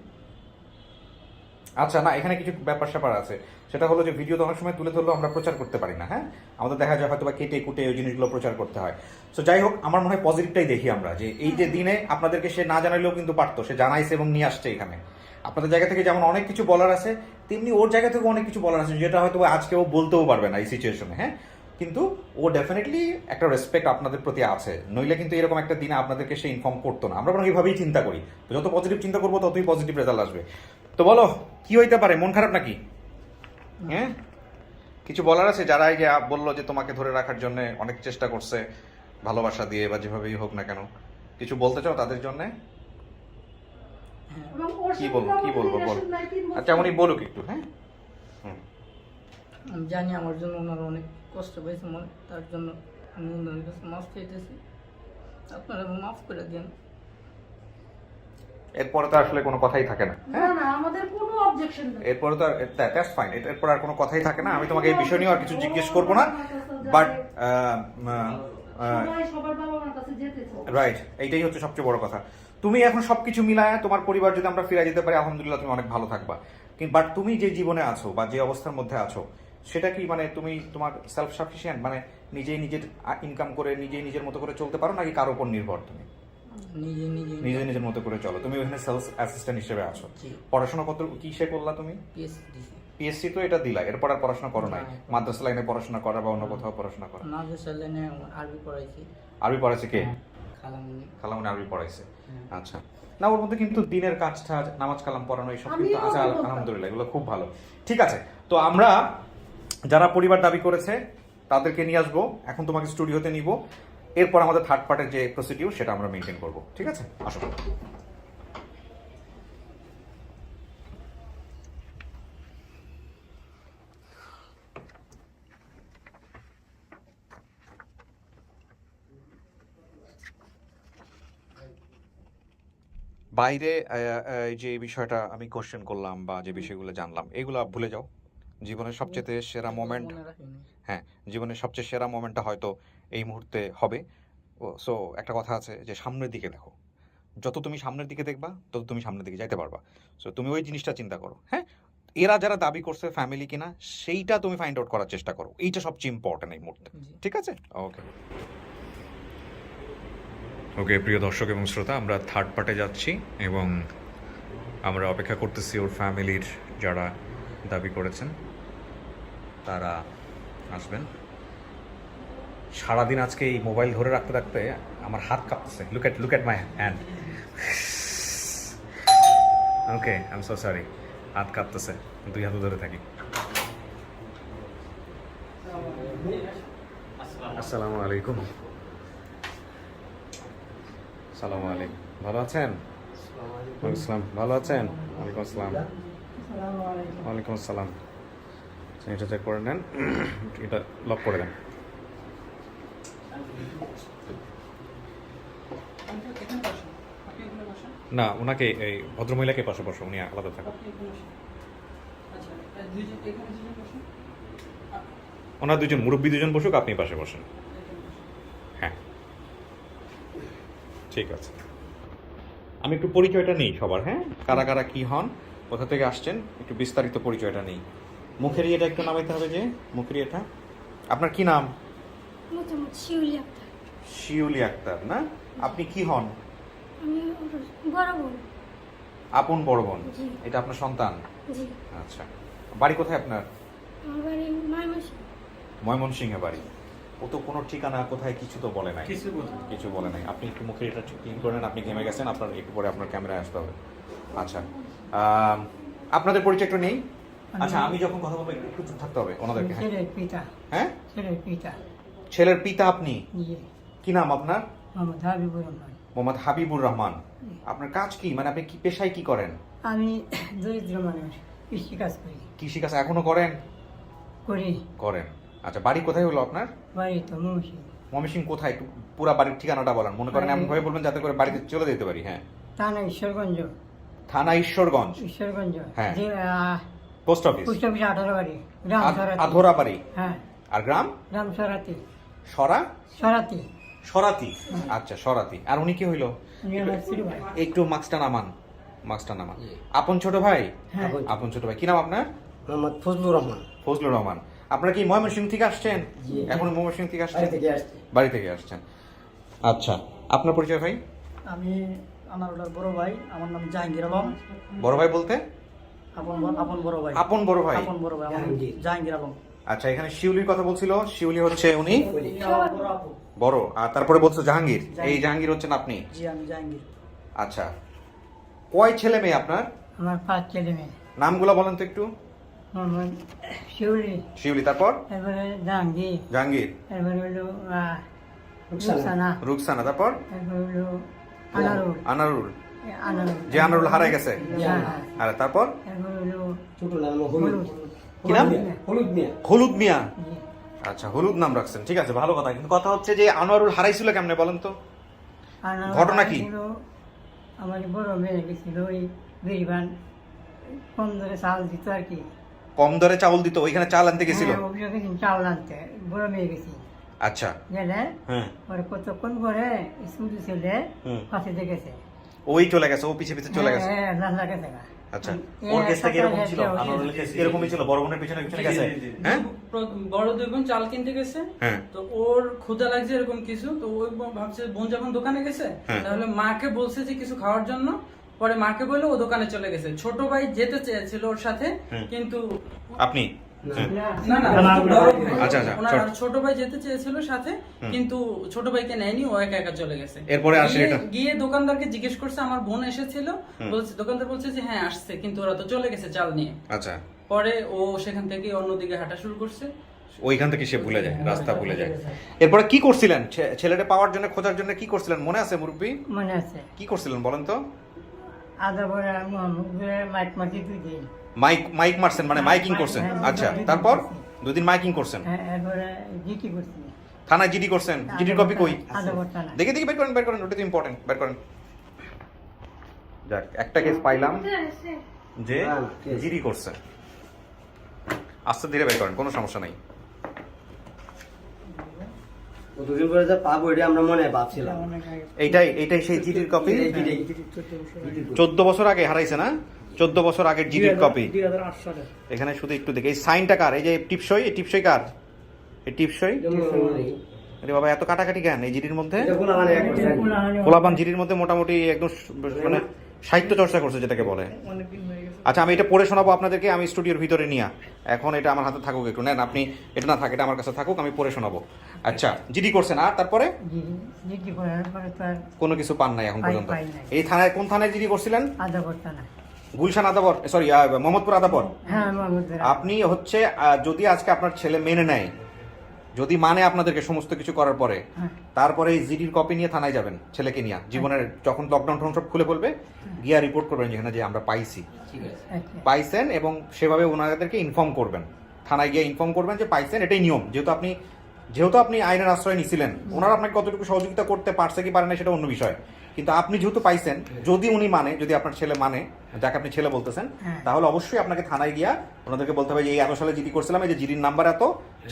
আচ্ছা, না এখানে কিছু ব্যাপার স্যাপার আছে, সেটা হলো যে ভিডিও তো অনেক সময় তুলে ধরলেও আমরা প্রচার করতে পারি না। হ্যাঁ, আমাদের দেখা যায় হয়তো বা কেটে কুটে ওই জিনিসগুলো প্রচার করতে হয়। সো যাই হোক, আমার মনে হয় পজিটিভটাই দেখি আমরা, যে এই যে দিনে আপনাদেরকে সে না জানাইলেও কিন্তু পারতো, সে জানাইছে এবং নিয়ে আসছে এখানে। আপনাদের জায়গা থেকে যেমন অনেক কিছু বলার আছে, তেমনি ওর জায়গা থেকে অনেক কিছু বলার আছে, যেটা হয়তো আজকে ও বলতেও পারবে না এই সিচুয়েশনে। হ্যাঁ, কিন্তু ও ডেফিনেটলি একটা রেসপেক্ট আপনাদের প্রতি আছে, নইলে কিন্তু এরকম একটা দিনে আপনাদেরকে সে ইনফর্ম করতো না। আমরা বরং এইভাবেই চিন্তা করি, যত পজিটিভ চিন্তা করবো ততই পজিটিভ রেজাল্ট আসবে। তো বলো, কি হইতে পারে? মন খারাপ নাকি? হ্যাঁ, কিছু বলার আছে? যারা এই যে বললো যে তোমাকে ধরে রাখার জন্য অনেক চেষ্টা করছে, ভালোবাসা দিয়ে বা যেভাবেই হোক না কেন, কিছু বলতে চাও তাদের জন্য? কি বলবো বল। আচ্ছা, উনি বলুক একটু। হ্যাঁ, আমি জানি আমার জন্য ওনারা অনেক কষ্ট পেয়েছে মনে, তার জন্য আমি ওনাদের কাছে মাফ চাইতেছি, আপনারা মাফ করে দেন। এরপরে তো আসলে কোনো কথাই থাকে না। না না, আমাদের কোনো অবজেকশন নেই। এরপরে তো দ্যাটস ফাইন, এরপর আর কোনো কথাই থাকে না। আমি তোমাকে এই বিষয় নিয়ে আর কিছু জিজ্ঞেস করবো না, বাট সবার বাবা মার কাছে যেতে চাই। রাইট, এইটাই হচ্ছে সবচেয়ে বড় কথা। তুমি এখন সবকিছু মিলায় তোমার পরিবার যদি আমরা ফিরে যেতে পারি, আলহামদুলিল্লাহ, তুমি অনেক ভালো থাকবা। কিন্তু বাট তুমি যে জীবনে আছো বা যে অবস্থার মধ্যে আছো, সেটা কি মানে তুমি তোমার সেলফ সাফিসিয়েন্ট, মানে নিজেই নিজের ইনকাম করে নিজেই নিজের মতো করে চলতে পারো, নাকি কারো উপর নির্ভর? তুমি নিজের মতো করে চলো। তুমি ওখানে সেলস অ্যাসিস্ট্যান্ট হিসেবে আছো। পড়াশোনা কত কিসে করলা তুমি? পিএসসি তো এটা দিলা, এরপর আর পড়াশোনা করো নাই? মাদ্রাসা লাইনে পড়াশোনা করা বা অন্য কোথাও পড়াশোনা করা? মাদ্রাসা লাইনে আরবি পড়াইছি। আরবি পড়াইছে কে? খালামুনি আরবি পড়াইছে। আচ্ছা, না ওর মধ্যে কিন্তু দিনের কাজটা, নামাজ কালাম পড়ানো, এইসব কিন্তু আছে, আলহামদুলিল্লাহ, এগুলো খুব ভালো। ঠিক আছে, তো আমরা যারা পরিবার দাবি করেছে তাদেরকে নিয়ে আসবো, এখন তোমাকে স্টুডিওতে নিব, এরপর আমাদের থার্ড পার্টের যে প্রসিডিউর সেটা আমরা মেনটেন করবো। ঠিক আছে, আসো। বাইরে যে বিষয়টা আমি কোশ্চেন করলাম বা যে বিষয়গুলো জানলাম এগুলো ভুলে যাও। জীবনের সবচেয়ে সেরা মোমেন্ট, মনে রাখিনি। হ্যাঁ জীবনের সবচেয়ে সেরা মোমেন্টটা হয়তো এই মুহূর্তে হবে। সো একটা কথা আছে যে সামনের দিকে দেখো, যত তুমি সামনের দিকে দেখবা তত তুমি সামনের দিকে যাইতে পারবা। সো তুমি ওই জিনিসটা চিন্তা করো। হ্যাঁ, এরা যারা দাবি করছে ফ্যামিলি কিনা সেইটা তুমি ফাইন্ড আউট করার চেষ্টা করো, এইটা সবচেয়ে ইম্পর্টেন্ট এই মুহূর্তে। জি। ঠিক আছে, ওকে ওকে। প্রিয় দর্শক এবং শ্রোতা, আমরা থার্ড পার্টে যাচ্ছি এবং আমরা অপেক্ষা করতেছি ওর ফ্যামিলির যারা দাবি করেছেন তারা আসবেন। সারাদিন আজকে এই মোবাইল ধরে রাখতে রাখতে আমার হাত কাঁপতেছে। Look at my hand. Okay, I am so sorry, হাত কাঁপতেছে, দুই হাতে ধরে থাকি। আসসালামু আলাইকুম। আসসালামু আলাইকুম, ভালো আছেন? ওয়ালাইকুম আসসালাম, ভালো আছেন? ওয়ালাইকুম আসসালাম। ওয়ালাইকুম আসসালাম। এটা চেক করে নেন, এটা লক করে দেন। না, ওনাকে এই ভদ্রমহিলাকে পাশে বসো, উনি আলাদা থাকেন। ওনার দুজন মুরব্বী দুজন বসুক, আপনি পাশে বসেন। হ্যাঁ ঠিক আছে। আমি একটু পরিচয়টা নেই সবার। হ্যাঁ, কারা কারা কি হন, কোথা থেকে আসছেন, একটু বিস্তারিত পরিচয়টা নেই। মুখের এটা একটু নামাইতে হবে, যে মুখের এটা। আপনার কি নাম? শিউলি আক্তার। শিউলি আক্তার না? আপনি কি হন? আমি বড় বোন। আপন বড় বোন? জি। এটা আপনার সন্তান? জি। আচ্ছা, বাড়ি কোথায় আপনার? আমার বাড়ি ময়মনসিংহ। ময়মনসিংহে বাড়ি। ও তো কোনো ঠিকানা কোথায় কিছু তো বলে নাই, কিছু বলতে কিছু বলে নাই। আপনি একটু মুখে এটা ক্লিন করে নেন, আপনি ঘেমে গেছেন, আপনার একটু পরে আপনার ক্যামেরায় আসতে হবে। আচ্ছা, আপনাদের পরিচয় একটু নেই। আচ্ছা, আমি যখন কথা বলবো একটু চুপ থাকতে হবে ওনাদেরকে। হ্যাঁ, ছেলের পিতা। হ্যাঁ, ছেলের পিতা। ছেলের পিতা আপনি? জি। কি নাম আপনার? মোহাম্মদ হাবিবুর রহমান। মোহাম্মদ হাবিবুর রহমান। আপনার কাজ কি, মানে আপনি কি পেশায় কি করেন? আমি দরিদ্র মানুষ, কৃষি কাজ করি। কৃষি কাজ এখনো করেন? করি। করেন। আচ্ছা, বাড়ি কোথায় হলো আপনার? বাড়ি তো ময়মনসিংহ। ময়মনসিংহ কোথায়, একটু পুরা বাড়ির ঠিকানাটা বলেন। মনে করেন এমন ভাবে বলবেন যাতে করে বাড়িতে চলে যেতে পারি। হ্যাঁ, থানা ঈশ্বরগঞ্জ। থানা ঈশ্বরগঞ্জ। ঈশ্বরগঞ্জ। হ্যাঁ। যে পোস্ট অফিস। পোস্ট অফিস 18 বাড়ি, গ্রাম সরাতি। আধরা বাড়ি। হ্যাঁ, আর গ্রাম? গ্রাম সরাতি। সরাতি। সরাতি। আচ্ছা, সরাতি। আর উনি কি হইলো? উনি আমার ছোট ভাই। একটু মাস্কটা নামান, মাস্কটা নামান। আপন ছোট ভাই? হ্যাঁ। আপন ছোট ভাই। কি নাম আপনার? মোহাম্মদ ফজলুর রহমান। ফজলুর রহমান। আপনারা কি ময়মনসিংহ থেকে আসছেন? জি। এখন ময়মনসিংহ থেকে আসছেন? বাড়ি থেকে আসছে। বাড়ি থেকে আসছেন। আচ্ছা, আপনার পরিচয় ভাই? আমি আনারুল্লাহর বড় ভাই, আমার নাম জাহাঙ্গীর আলম। বড় ভাই বলতে? আপন বড় ভাই। আপন বড় ভাই। আপন বড় ভাই, আমার জাহাঙ্গীর আলম। আচ্ছা, এখানে শিউলির কথা বলছিল। শিউলি হচ্ছে উনি আমার বড় আপু। বড়, আর তারপরে বলছো জাহাঙ্গীর। এই জাহাঙ্গীর হচ্ছেন আপনি? জি, আমি জাহাঙ্গীর। আচ্ছা, কয় ছেলে মেয়ে আপনার? আমার 5 ছেলে মেয়ে। নামগুলো বলেন তো একটু। মোহাম্মদ শিউলি, শিউলি, তারপর এরপরে জাহাঙ্গীর, জাহাঙ্গীর, এরপরে হলো রুকসানা, রুকসানা, তারপর এরপরে হলো আনারুল। আনারুল, আনারুল। যে আনারুল হারায় গেছে। হ্যাঁ। আর তারপর এরপরে হলো ছোট নাম হলুদ। কি নাম? হলুদ মিয়া। হলুদ মিয়া। জি। আচ্ছা, হলুদ নাম রাখছেন, ঠিক আছে, ভালো কথা। কিন্তু কথা হচ্ছে যে আনোয়ারুল হারাইছিল কেমনে বলেন তো? আনারুল ঘটনা কি? ছিল, আমার বড় মেয়ে গেছিল ওই বেরিবান, কম ধরে চাল দিত আর কি। কম দরে চাউল দিত, ওইখানে চাল আনতে গেছিল। হ্যাঁ, অফিসে গেছি চাউল আনতে, বড় মেয়ে গেছি। আচ্ছা, গেলে হ্যাঁ, পরে কতক্ষণ পরে স্কুল ছেলে হুম। ফাঁসিতে গেছে। ওই চলে গেছে, ও পিছে পিছে চলে গেছে। হ্যাঁ, রান্না গেছে না। আচ্ছা, ওর কেসটা কি এরকম ছিল? হ্যাঁ, আনোয়ারুলের কেস এরকমই ছিল, বড় বোনের পিছনে পিছনে গেছে। হ্যাঁ, বড় দুই বোন চাল কিনতে গেছে। হ্যাঁ। তো ওর ক্ষুধা লাগছে এরকম কিছু, তো ওই ভাবছে বোন যখন দোকানে গেছে হ্যাঁ। তাহলে মাকে বলছে যে কিছু খাওয়ার জন্য। পরে মাকে বলে ও দোকানে চলে গেছে। ছোট ভাই যেতে চেয়েছিল ওর সাথে, হ্যাঁ। কিন্তু আপনি? হ্যাঁ। না না বড় ভাই। আচ্ছা, আচ্ছা, ওনার ছোট- ছোট ভাই যেতে চেয়েছিল সাথে, কিন্তু ছোট ভাইকে নেয়নি, ও একা একা চলে গেছে। এরপরে আসে গিয়ে- এটা? গিয়ে দোকানদারকে জিজ্ঞেস করছে আমার বোন এসেছিল, বলছে দোকানদার বলছে যে হ্যাঁ আসছে, কিন্তু ওরা তো চলে গেছে চাল নিয়ে। আচ্ছা, পরে ও সেখান থেকে অন্যদিকে হাঁটা শুরু করছে। ওইখান থেকে সে ভুলে যায়, রাস্তা ভুলে যায়। এরপরে কি করছিলেন? ছেলেটা পাওয়ার জন্য, খোঁজার জন্য কি করছিলেন মনে আছে মুরব্বী? মনে আছে। কি করছিলেন বলেন তো? আদা পরে মোহাম্মদ মাইক মাটি 2 দিন। মাইক মারছেন, মানে মাইকিং করছেন। আচ্ছা, তারপর 2 দিন মাইকিং করছেন। হ্যাঁ, এরপরে জিটি করছি। থানায় জিডি করছেন। জিডির কপি কই? আদা বর্তা না। দেখে বের করেন, ওটা তো ইম্পর্টেন্ট, বের করেন। যাক একটা কেস পাইলাম যে হ্যাঁ, case। জিডি করছে। আস্তে ধীরে বের করেন, কোনো সমস্যা নাই। কতদিন পরে যে পাবো এটা আমরা মনে ভাবছিলাম। এইটাই সেই জিডির কপি। 14 বছর আগে হারাইছে না? 14 বছর আগের জিডির কপি। 2008 সালে। এখানে শুধু একটু দেখি এই সাইনটা কার? এই যে টিপসই, এই টিপসই কার? এই টিপসই? আরে বাবা এত কাটাকাটি কেন এই জিডির মধ্যে? পোলাপান জিডির মধ্যে মোটামুটি একদম মানে সাহিত্য চর্চা করছে যেটাকে বলে। আচ্ছা আমি এটা পড়ে শোনাবো আপনাদেরকে, আমি স্টুডিওর ভিতরে নিয়ে। এখন এটা আমার হাতে থাকুক একটু, নেন আপনি, এটা না থাক, এটা আমার কাছে থাকুক, আমি পড়ে শোনাবো। আচ্ছা জিডি করছেন, আর তারপরে জিডি করার পরে তো আর কোনো কিছু পান নাই এখন পর্যন্ত? পাই নাই। এই থানায়, কোন থানায় জিডি করছিলেন? আদা করতে না। গুলশান আদাবর, সরি মোহাম্মদপুর আদাবর। হ্যাঁ মোহাম্মদ। আপনি হচ্ছে যদি আজকে আপনার ছেলে মেনে নেয়, যদি মানে আপনাদেরকে সমস্ত কিছু করার পরে, তারপরে এই জিডির কপি নিয়ে থানায় যাবেন ছেলেকে নিয়ে। জীবনের যখন লকডাউন টকডাউন সব খুলে বলবে, গিয়া রিপোর্ট করবেন যেখানে যে আমরা পাইছি, পাইছেন, এবং সেভাবে ওনাদেরকে ইনফর্ম করবেন। থানায় গিয়ে ইনফর্ম করবেন যে পাইছেন, এটাই নিয়ম। যেহেতু আপনি আইনের আশ্রয় নিছিলেন, ওনারা আপনাকে কতটুকু সহযোগিতা করতে পারছে কি পারে না সেটা অন্য বিষয়, কিন্তু আপনি যেহেতু পাইছেন, যদি উনি মানে, যদি আপনার ছেলে মানে, যাকে আপনি ছেলে বলতেছেন, তাহলে অবশ্যই আপনাকে থানায় গিয়া ওনাদেরকে বলতে হবে যে এই এত সালে জিডি করছিলাম, এই যে জিডির নাম্বার এত,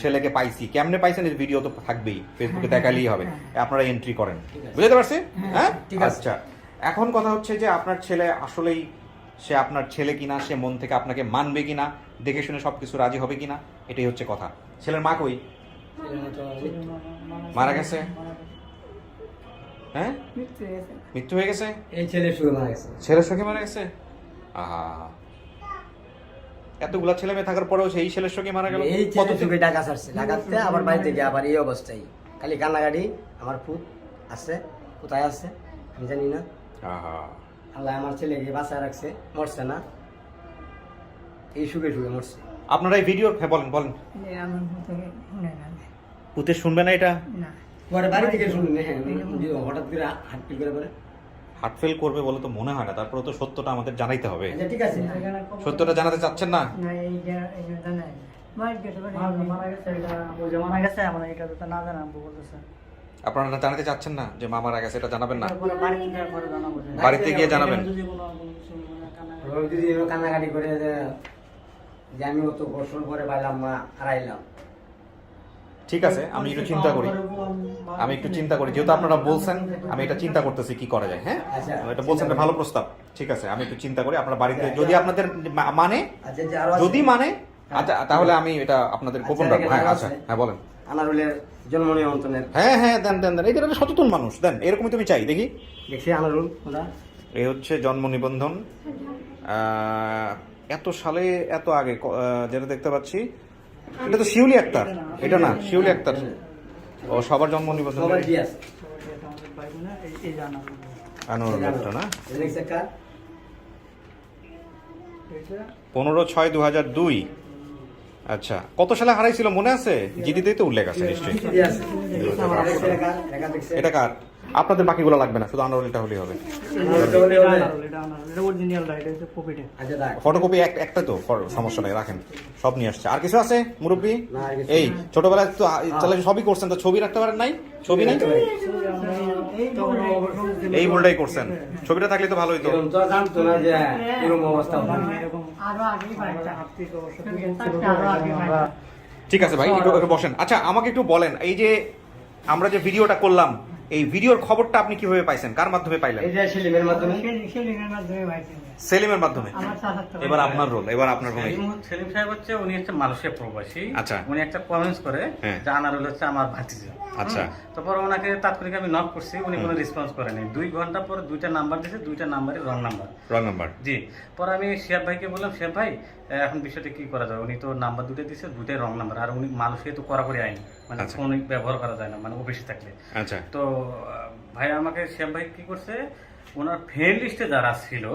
ছেলেকে পাইছি। কেমনে পাইছেন এই ভিডিও তো থাকবেই, ফেসবুকে দেখালেই হবে, আপনারা এন্ট্রি করেন। বুঝতে পারছি? হ্যাঁ, আচ্ছা। এখন কথা হচ্ছে যে আপনার ছেলে আসলেই সে আপনার ছেলে কিনা, সে মন থেকে আপনাকে মানবে কিনা, দেখে শুনে সবকিছু রাজি হবে কিনা, এটাই হচ্ছে কথা। ছেলের মা কই? মারা গেছে? হ্যাঁ, মৃত্যু হয়ে গেছে। এই ছেলের সুখে মারা গেছে। ছেলের সঙ্গে মারা গেছে? আহা, এতগুলা ছেলে মেয়ে থাকার পরেও সেই ছেলের সঙ্গে মারা গেল। এই ছেলে সুখে ঢাকা ছাড়ছে, ঢাকাতে আবার বাড়িতে গিয়ে আবার এই অবস্থায় খালি কান্নাকাটি। আমার পুত আছে, কোথায় আছে আমি জানি না। আহা, আল্লাহ আমার ছেলেকে বাঁচায় রাখছে, মরছে না, এই সুখে সুখে মরছে। আপনারা এই ভিডিও, হ্যাঁ বলেন বলেন। আমার মতো শুনে না। পুতে শুনবে না এটা? না। পরে বাড়ি থেকে শুনুন, হ্যাঁ হঠাৎ করে হাট ফিল করে পরে। হার্ট ফেল করবে বলে তো মনে হয় না, তারপরে তো সত্যটা আমাদের জানাইতে হবে। আচ্ছা ঠিক আছে। সত্যটা জানাতে চাচ্ছেন না? না এইটা জানাই না। মার গেছে মারা গেছে, এটা ওই যে মারা গেছে, আমরা এটা তো না জানাবো বলতেছে। আপনারা না জানাতে চাচ্ছেন না যে মা মারা গেছে, এটা জানাবেন না? তারপরে বাড়িতে যাওয়ার পরে জানাবো। বাড়িতে গিয়ে জানাবেন। যদি কোনো কিছু মানে কানা ওই যদি কান্নাকাটি করে যে আমি অত বছর পরে পাইলাম মা হারাইলাম। ঠিক আছে, আমি একটু চিন্তা করি, যেহেতু আপনারা বলছেন, আমি এটা চিন্তা করতেছি কি করা যায়। হ্যাঁ, আচ্ছা, এটা বলছেন, এটা ভালো প্রস্তাব। ঠিক আছে, আমি একটু চিন্তা করি। আপনার বাড়িতে যদি আপনাদের মানে, আচ্ছা যে আরো যদি মানে, আচ্ছা তাহলে আমি এটা আপনাদের গোপন রাখবো। হ্যাঁ আচ্ছা, হ্যাঁ বলেন। আনারুলের জন্ম নিয়ন্ত্রণের। হ্যাঁ হ্যাঁ, দেন দেন দেন, এটা সচেতন মানুষ, দেন, এরকমই তুমি চাই। দেখি দেখছি আনারুল ওরা। এই হচ্ছে জন্ম নিবন্ধন, এত সালে এত আগে যেটা দেখতে পাচ্ছি, এটা তো শিউলি আক্তার, এটা না শিউলি আক্তার। ও সবার জন্ম নিবন্ধন সবার কি আছে? এই জানা। আনোয়ার একটা না, দেখছে কার? 15/6/2002। আচ্ছা, কত সালে হারাইছিল মনে আছে? জিডিতেই তো উল্লেখ আছে নিশ্চয়ই। কি আছে? দেখছে কার? দেখা দেখছে। এটা কার? আপনাদের বাকিগুলো লাগবে না, শুধু আনোয়ারটা হলেই হবে। এটা অরিজিনাল রাইট, এটা কপিটা। আচ্ছা দেখ। ফটোকপি একটা তো, সমস্যা নেই, রাখেন। সব নিয়ে আসছে। আর কিছু আছে মুরব্বী? না, আর কিছু এই না। ছোটবেলায় তো তাহলে সবই করছেন, তো ছবি রাখতে পারেন নাই? ছবি নেই? এই ভুলটাই করছেন। ছবিটা থাকলে তো ভালোই তো। এরকম তো জানতো না যে এরকম অবস্থা হবে। আরো আগে পাইতা আর্থিক অবস্থা আরো আগে পাইতা। ঠিক আছে ভাই, একটু বসেন। আচ্ছা আমাকে একটু বলেন, এই যে আমরা যে ভিডিওটা করলাম, এই ভিডিওর খবরটা আপনি কিভাবে পাইছেন? কার মাধ্যমে পাইলেন? এই যে সেলিমের মাধ্যমে। সেলিমের মাধ্যমে পাইছি। সেলিমের মাধ্যমে। আমার চাচা। এবার আপনার রোল, এবার আপনার রোল। সেলিম সাহেব হচ্ছে, উনি হচ্ছে মালয়েশিয়া প্রবাসী। আচ্ছা। উনি একটা কমেন্টস করে হ্যাঁ। যে আনারুল হচ্ছে আমার ভাতিজা। আচ্ছা। তারপর ওনাকে তাৎক্ষণিক আমি নক করছি, উনি কোনো রেসপন্স করেনি। 2 ঘন্টা পরে 2টা নাম্বার দিয়েছে, 2টা নাম্বারই রং নাম্বার। Wrong number. জি। পরে আমি শিয়াব ভাইকে বললাম, শিয়াব ভাই এখন বিষয়টা কি করা যায়? উনি তো নাম্বার 2টা দিয়েছে, 2টাই রং নাম্বার। আর উনি মালয়েশিয়া তো কড়াকড়ি আইন, মানে আচ্ছা। ফোন ব্যবহার করা যায় না, মানে অফিসে থাকলে। আচ্ছা। তো ভাই আমাকে, শিয়াব ভাই কি করছে, ওনার ফ্রেন্ড লিস্টে যারা ছিল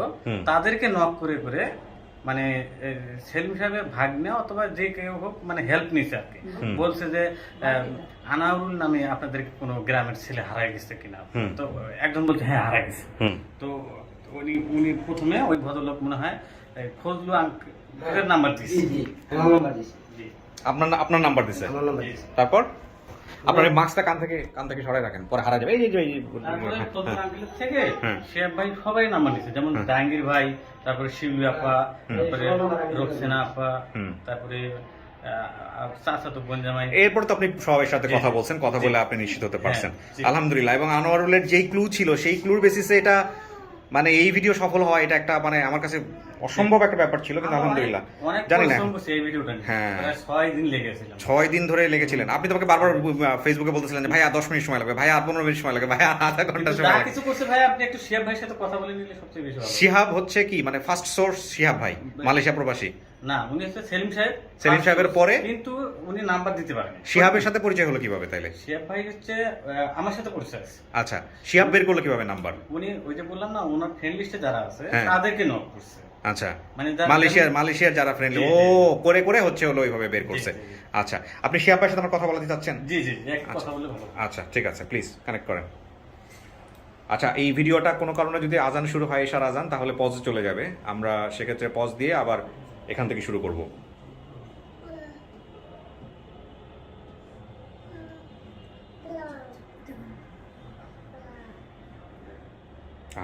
তাদেরকে নক করে করে মানে সেলিম সাহেবের ভাগ্নে অথবা যে কেউ হোক মানে হেল্প নিছে আর কি। বলছে যে আনারুল নামে আপনাদের কোনো গ্রামের ছেলে হারাই গেছে কিনা। তো একজন বলছে হ্যাঁ হারাই গেছে। তো উনি প্রথমে ওই ভদ্রলোক মনে হয় ফজলু আঙ্কেলের নাম্বার দিয়েছে। জি জি, আমার নাম্বার দিছি। জি। আপনার নাম্বার দিছে? আমার নাম্বার দিছি। তারপর আপনার এই মাস্কটা কান থেকে সরাই রাখেন, পরে হারা যাবে। এই যে তারপরে তোদের আঙ্কেলের থেকে হ্যাঁ। শেফ ভাই সবাই নাম্বার নিছে, যেমন জাহাঙ্গীর ভাই, তারপরে শিউলি আপা, তারপরে রোকসেনা আপা, তারপরে চাচাতো বনজামাই। এরপর তো আপনি সবার সাথে কথা বলছেন, কথা বলে আপনি নিশ্চিত হতে পারছেন, জি। আলহামদুলিল্লাহ। এবং আনোয়ারুলের যেই ক্লু ছিল সেই ক্লুর বেসিসে এটা মানে এই ভিডিও সফল হওয়া, এটা একটা মানে আমার কাছে অসম্ভব একটা ব্যাপার ছিল, কিন্তু আলহামদুলিল্লাহ অনেক জানি না পরিশ্রম করছি এই ভিডিওটা নিয়ে। হ্যাঁ। প্রায় 6 দিন লেগেছিলাম। 6 দিন ধরে লেগেছিলেন। আপনি তোমাকে বারবার ফেসবুকে বলতেছিলেন যে ভাই আর 10 মিনিট সময় লাগবে, ভাই আর 15 মিনিট সময় লাগবে, ভাই আর আধা ঘন্টা কিন্তু সময় যা লাগবে। কিছু করছে ভাই, আপনি একটু শেফ ভাইয়ের সাথে কথা বলে নিলে সবচেয়ে বেশি ভালো। শিহাব হচ্ছে কি মানে ফার্স্ট সোর্স শিহাব ভাই, মালয়েশিয়া প্রবাসী। না, উনি হচ্ছে সেলিম সাহেব। সেলিম সাহেবের পরে? কিন্তু উনি নাম্বার দিতে পারেন। শিহাবের সাথে পরিচয় হলো কিভাবে তাইলে? শেফ ভাই হচ্ছে আমার সাথে পরিচয় আছে। আচ্ছা, শিহাব বের করলো কিভাবে নাম্বার? উনি ওই যে বললাম না, ওনার ফ্রেন্ড লিস্টে যারা আছে হ্যাঁ। তাদেরকে নক করছে। আচ্ছা, মানে মালয়েশিয়ার যারা ফ্রেন্ডলি, জি, ও জি। করে হচ্ছে হলো ওইভাবে বের করছে। জি, জি। আচ্ছা, আপনি শিহাব ভাইয়ের সাথে আমার কথা বলাতে চাচ্ছেন? জি জি, এক কথা বলে ভালো। আচ্ছা ঠিক আছে, প্লিজ কানেক্ট করেন। আচ্ছা, এই ভিডিওটা কোনো কারণে যদি আজান শুরু হয়, এশার আজান, তাহলে পজে চলে যাবে। আমরা সেক্ষেত্রে পজ দিয়ে আবার এখান থেকে শুরু করব।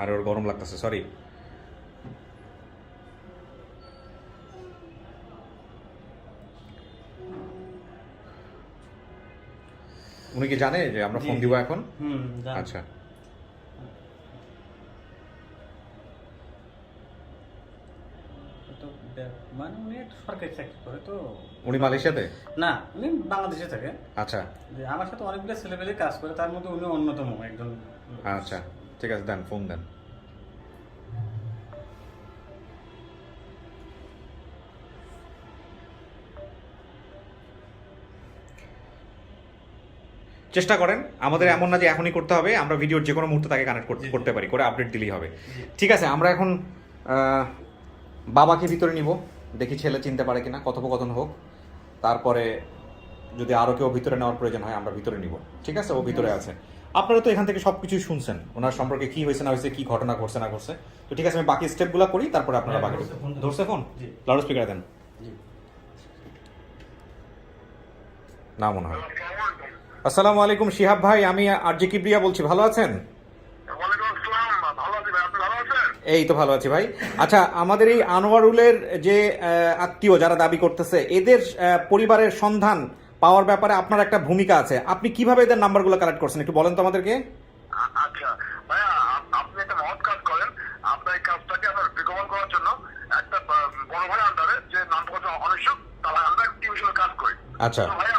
আর ওর গরম লাগতেছে, সরি। উনি কি জানে যে আমরা ফোন দিব এখন? জানি। আচ্ছা, তো মানে উনি একটা সরকারি চাকরি করে তো। উনি মালয়েশিয়াতে? না, উনি বাংলাদেশে থাকে। আচ্ছা যে আমার সাথে অনেকগুলো ছেলেপেলে কাজ করে, তার মধ্যে উনি অন্যতম একজন। আচ্ছা ঠিক আছে, দেন ফোন দেন। চেষ্টা করেন, আমাদের এমন না যে এখনই করতে হবে, আমরা ভিডিওর যে কোনো মুহূর্তে তাকে কানেক্ট করতে পারি, করে আপডেট দিলেই হবে। ঠিক আছে, আমরা এখন বাবাকে ভিতরে নিব, দেখি ছেলে চিনতে পারে কিনা, কথোপকথন হোক, তারপরে যদি আরও কেউ ভিতরে নেওয়ার প্রয়োজন হয় আমরা ভিতরে নিব। ঠিক আছে, ও ভিতরে আছে। আপনারা তো এখান থেকে সব কিছুই শুনছেন, ওনার সম্পর্কে কি হয়েছে না হয়েছে, কি ঘটনা ঘটছে না ঘটছে। তো ঠিক আছে, আমি বাকি স্টেপগুলো করি, তারপরে আপনারা বাকি। ধরছে ফোন? লাউড স্পিকার দেন। না মনে হয়। আসসালামু আলাইকুম শিহাব ভাই, আমি আরজে কিবরিয়া বলছি, ভালো আছেন? এই তো ভালো আছি ভাই। আচ্ছা, আমাদের এই আনোয়ারুলের যে আত্মীয় যারা দাবি করতেছে, এদের পরিবারের সন্ধান পাওয়ার ব্যাপারে আপনার একটা ভূমিকা আছে। আপনি কিভাবে এদের নাম্বারগুলো কালেক্ট করছেন একটু বলেন তো আমাদেরকে। আচ্ছা ভাইয়া, আপনি একটা মহৎ কাজ করেন। আপনার এই কাজটাকে আপনার রিকভার করার জন্য একটা বড় ভাই আন্ডারে, যে নাম করছে অনিশ্চয়, তারা আমরা টিম হিসেবে কাজ করি। আচ্ছা ভাইয়া,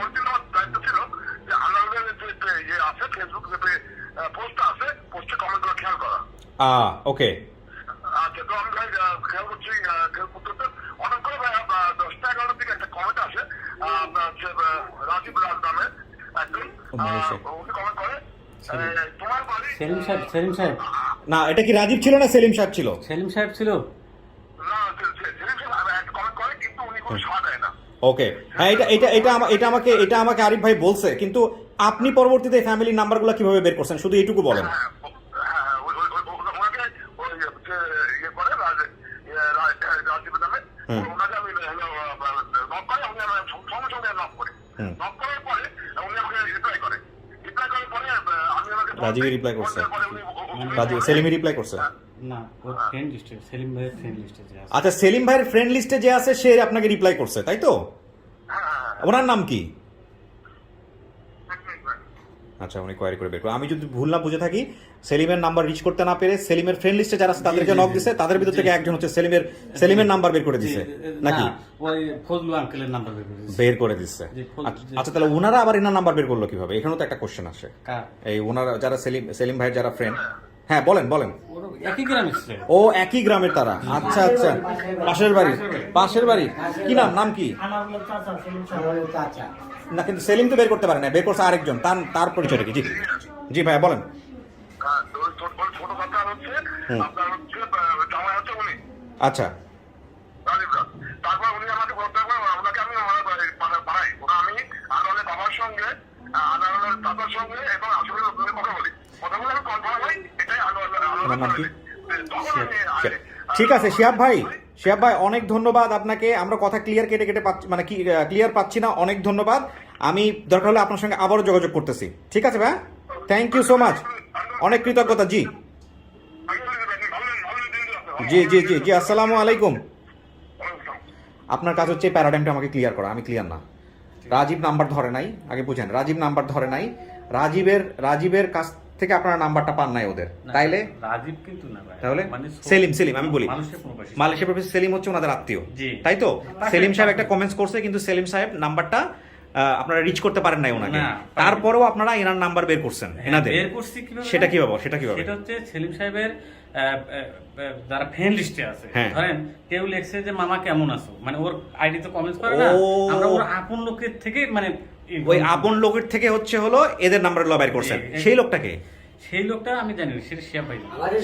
ওর জন্য আমার দায়িত্ব ছিল যে আন্ডারের যে ইয়ে আছে, ফেসবুক যে পোস্ট আছে, পোস্টে কমেন্টগুলো খেয়াল করা। ওকে। আচ্ছা, তো আমি ভাই খেয়াল করছি, খেয়াল করতে অনেক করে ভাই 10টা 11টার দিকে একটা কমেন্ট আসে, আপনার হচ্ছে রাজীব রাজ নামে একজন, উনি কমেন্ট করে তোমার বাড়ি। সেলিম সাহেব না, এটা কি রাজীব ছিল না সেলিম সাহেব ছিল? সেলিম সাহেব ছিল। না, কমেন্ট করে, কিন্তু উনি কোনো সাড়া দেয় না। ওকে, হ্যাঁ, এটা আমাকে আরিফ ভাই বলছে, কিন্তু আপনি পরবর্তীতে ফ্যামিলির নাম্বারগুলো কিভাবে বের করছেন শুধু এইটুকু বলেন। ওনাকে ওই যে ইয়ে করে রাজীবের নামে, ওনাকে আমি নক করে, উনি সঙ্গে সঙ্গে নক করি। নক করার পরে উনি আমাকে রিপ্লাই করার পরে আমি আমাকে রাজীবই রিপ্লাই করছে? রাজীব সেলিমই রিপ্লাই করছে? না, ওর ফ্রেন্ড লিস্টে, সেলিম ভাইয়ের ফ্রেন্ড লিস্টে যে আছে। আচ্ছা, সেলিম ভাইয়ের ফ্রেন্ড লিস্টে যে আছে সে আপনাকে রিপ্লাই করছে, তাই তো? ওনার নাম কি? আচ্ছা, উনি কোয়ারি করে বের করো। আমি যদি ভুল না বুঝে থাকি, সেলিমের নাম্বার রিচ করতে না পেরে সেলিমের ফ্রেন্ড লিস্টে যারা আছে তাদেরকে নক দিছে, তাদের ভিতর থেকে একজন হচ্ছে সেলিমের নাম্বার বের করে দিছে নাকি? ওই ফজলু আঙ্কেলের নাম্বার বের করে দিচ্ছে। আচ্ছা, তাহলে ওনারা আবার এনার নাম্বার বের করলো কিভাবে? এখানেও তো একটা কোশ্চেন আসে। এই ওনারা যারা সেলিম ভাইয়ের যারা ফ্রেন্ড, হ্যাঁ বলেন। একই গ্রামের। ও একই গ্রামের তারা? আচ্ছা আচ্ছা, পাশের বাড়ি। কি নাম কি? না, কিন্তু সেলিম তো বের করতে পারে না, বের করছে আরেকজন, তার পরিচয়টা কি? জি ভাইয়া বলেন। ছোট কথা হচ্ছে আপনার হচ্ছে জামাই হচ্ছে উনি। আচ্ছা, তারপর উনি আমাকে বলতে পারেন, ওনাকে আমি বাড়াই, ওরা আমি আনারের বাবার সঙ্গে, আনারের দাদার সঙ্গে এবং আসলে কথা বলি, কথা বলে আমি কনফার্ম হই এটাই ওনার নাম কি? ঠিক আছে শিহাব ভাই, অনেক ধন্যবাদ আপনাকে। আমরা কথা ক্লিয়ার কেটে পাচ্ছি, মানে ক্লিয়ার পাচ্ছি না, অনেক ধন্যবাদ। আমি দরকার হলে আপনার সঙ্গে আবারও যোগাযোগ করতেছি, ঠিক আছে ভাই? থ্যাংক ইউ সো মাচ, অনেক কৃতজ্ঞতা। জি জি জি জি জি, আসসালামু আলাইকুম। আপনার কাজ হচ্ছে প্যারাডাইমটা আমাকে ক্লিয়ার করা, আমি ক্লিয়ার না। রাজীব নাম্বার ধরে নাই, আগে বুঝেন, রাজীব নাম্বার ধরে নাই। রাজীবের কাছ থেকে আপনার নাম্বারটা পান নাই ওদের, তাইলে রাজীব কিন্তু না ভাই, তাহলে মানে সেলিম আমি বলি, মানুষের প্রবাসী। মালয়েশিয়া প্রবাসী সেলিম হচ্ছে ওনাদের আত্মীয়, জি। তাই তো? সেলিম সাহেব একটা কমেন্টস করছে, কিন্তু সেলিম সাহেব নাম্বারটা আপনারা রিচ করতে পারেন নাই ওনাকে, না, তারপরেও আপনারা এনার নাম্বার বের করছেন এনাদের। বের করছি কিভাবে? সেটা কিভাবে? সেটা হচ্ছে সেলিম সাহেবের যারা ফ্রেন্ড লিস্টে আছে, হ্যাঁ। ধরেন কেউ লিখছে যে মামা কেমন আছো, মানে ওর আইডি তো কমেন্টস করে না, ও। আমরা ওর আপন লোকের থেকে মানে ওই আপন লোকের থেকে হচ্ছে হলো এদের নাম্বার বের করছেন। সেই লোকটাকে, সেই লোকটা আমি জানি না, সেটা শিয়া ভাই।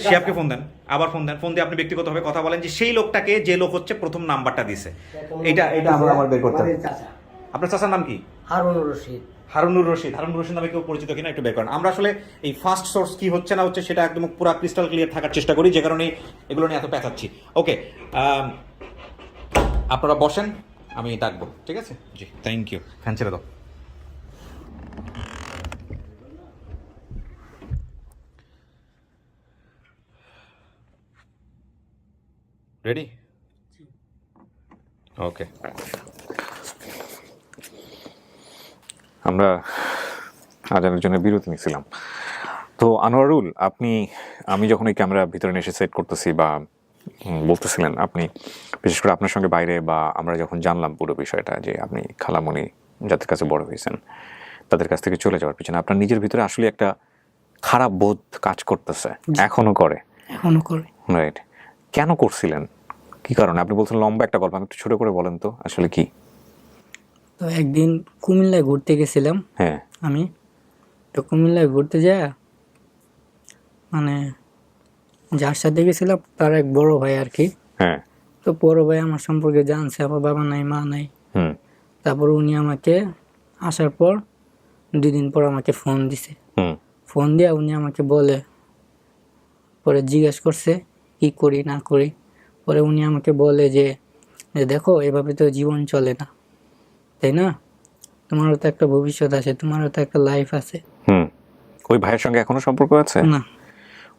শিয়াবকে ফোন দেন, আবার ফোন দেন, ফোন দিয়ে আপনি ব্যক্তিগতভাবে কথা বলেন যে সেই লোকটাকে, যে লোক হচ্ছে প্রথম নাম্বারটা দিছে, এটা আমার বের করতে হবে। আপনার চাচার নাম কি? হারুনুর রশিদ। হারুনুর রশিদ নামে কেউ পরিচিত কিনা একটু বের করেন। আমরা আসলে এই ফার্স্ট সোর্স কি হচ্ছে না হচ্ছে সেটা একদম পুরো ক্রিস্টাল ক্লিয়ার থাকার চেষ্টা করি, যে কারণে এগুলো নিয়ে এত পেঁচাচ্ছি। ওকে, আপনারা বসেন, আমি ডাকবো, ঠিক আছে? জি, থ্যাংক ইউ। ফ্যান ছেড়ে দাও। রেডি? ওকে, আমরা আজানের জন্য বিরতি নিয়েছিলাম। তো আনোয়ারুল, আমি যখন এই ক্যামেরা ভিতরে এসে সেট করতেছি বা বলতেছিলেন, আপনি বিশেষ করে আপনার সঙ্গে বাইরে বা আমরা যখন জানলাম পুরো বিষয়টা, যে আপনি খালামণি যাদের কাছে বড় হয়েছেন তাদের কাছ থেকে চলে যাওয়ার পিছনে আপনার নিজের ভিতরে আসলে একটা খারাপ বোধ কাজ করতেছে, এখনো করে? রাইট, কেন করছিলেন, কি কারণে? আপনি বলছেন লম্বা একটা গল্প, আমি একটু ছোট করে বলেন তো আসলে কি। তো একদিন কুমিল্লায় ঘুরতে গেছিলাম। হ্যাঁ, আমি তো কুমিল্লায় ঘুরতে যাই, মানে যার সাথে গেছিলাম তার এক বড় ভাই আর কি। হ্যাঁ, তো বড় ভাই আমার সম্পর্কে জানছে, আমার বাবা নাই মা নাই। তারপর উনি আমাকে আসার পর 2 দিন পর আমাকে ফোন দিছে। ফোন দিয়ে উনি আমাকে বলে, পরে জিজ্ঞেস করছে কি করি না করি। পরে উনি আমাকে বলে যে দেখো, এভাবে তো জীবন চলে না, তাই না? তোমারও তো একটা ভবিষ্যৎ আছে, তোমারও তো একটা লাইফ আছে। ওই ভাইয়ের সঙ্গে এখনো সম্পর্ক আছে? না,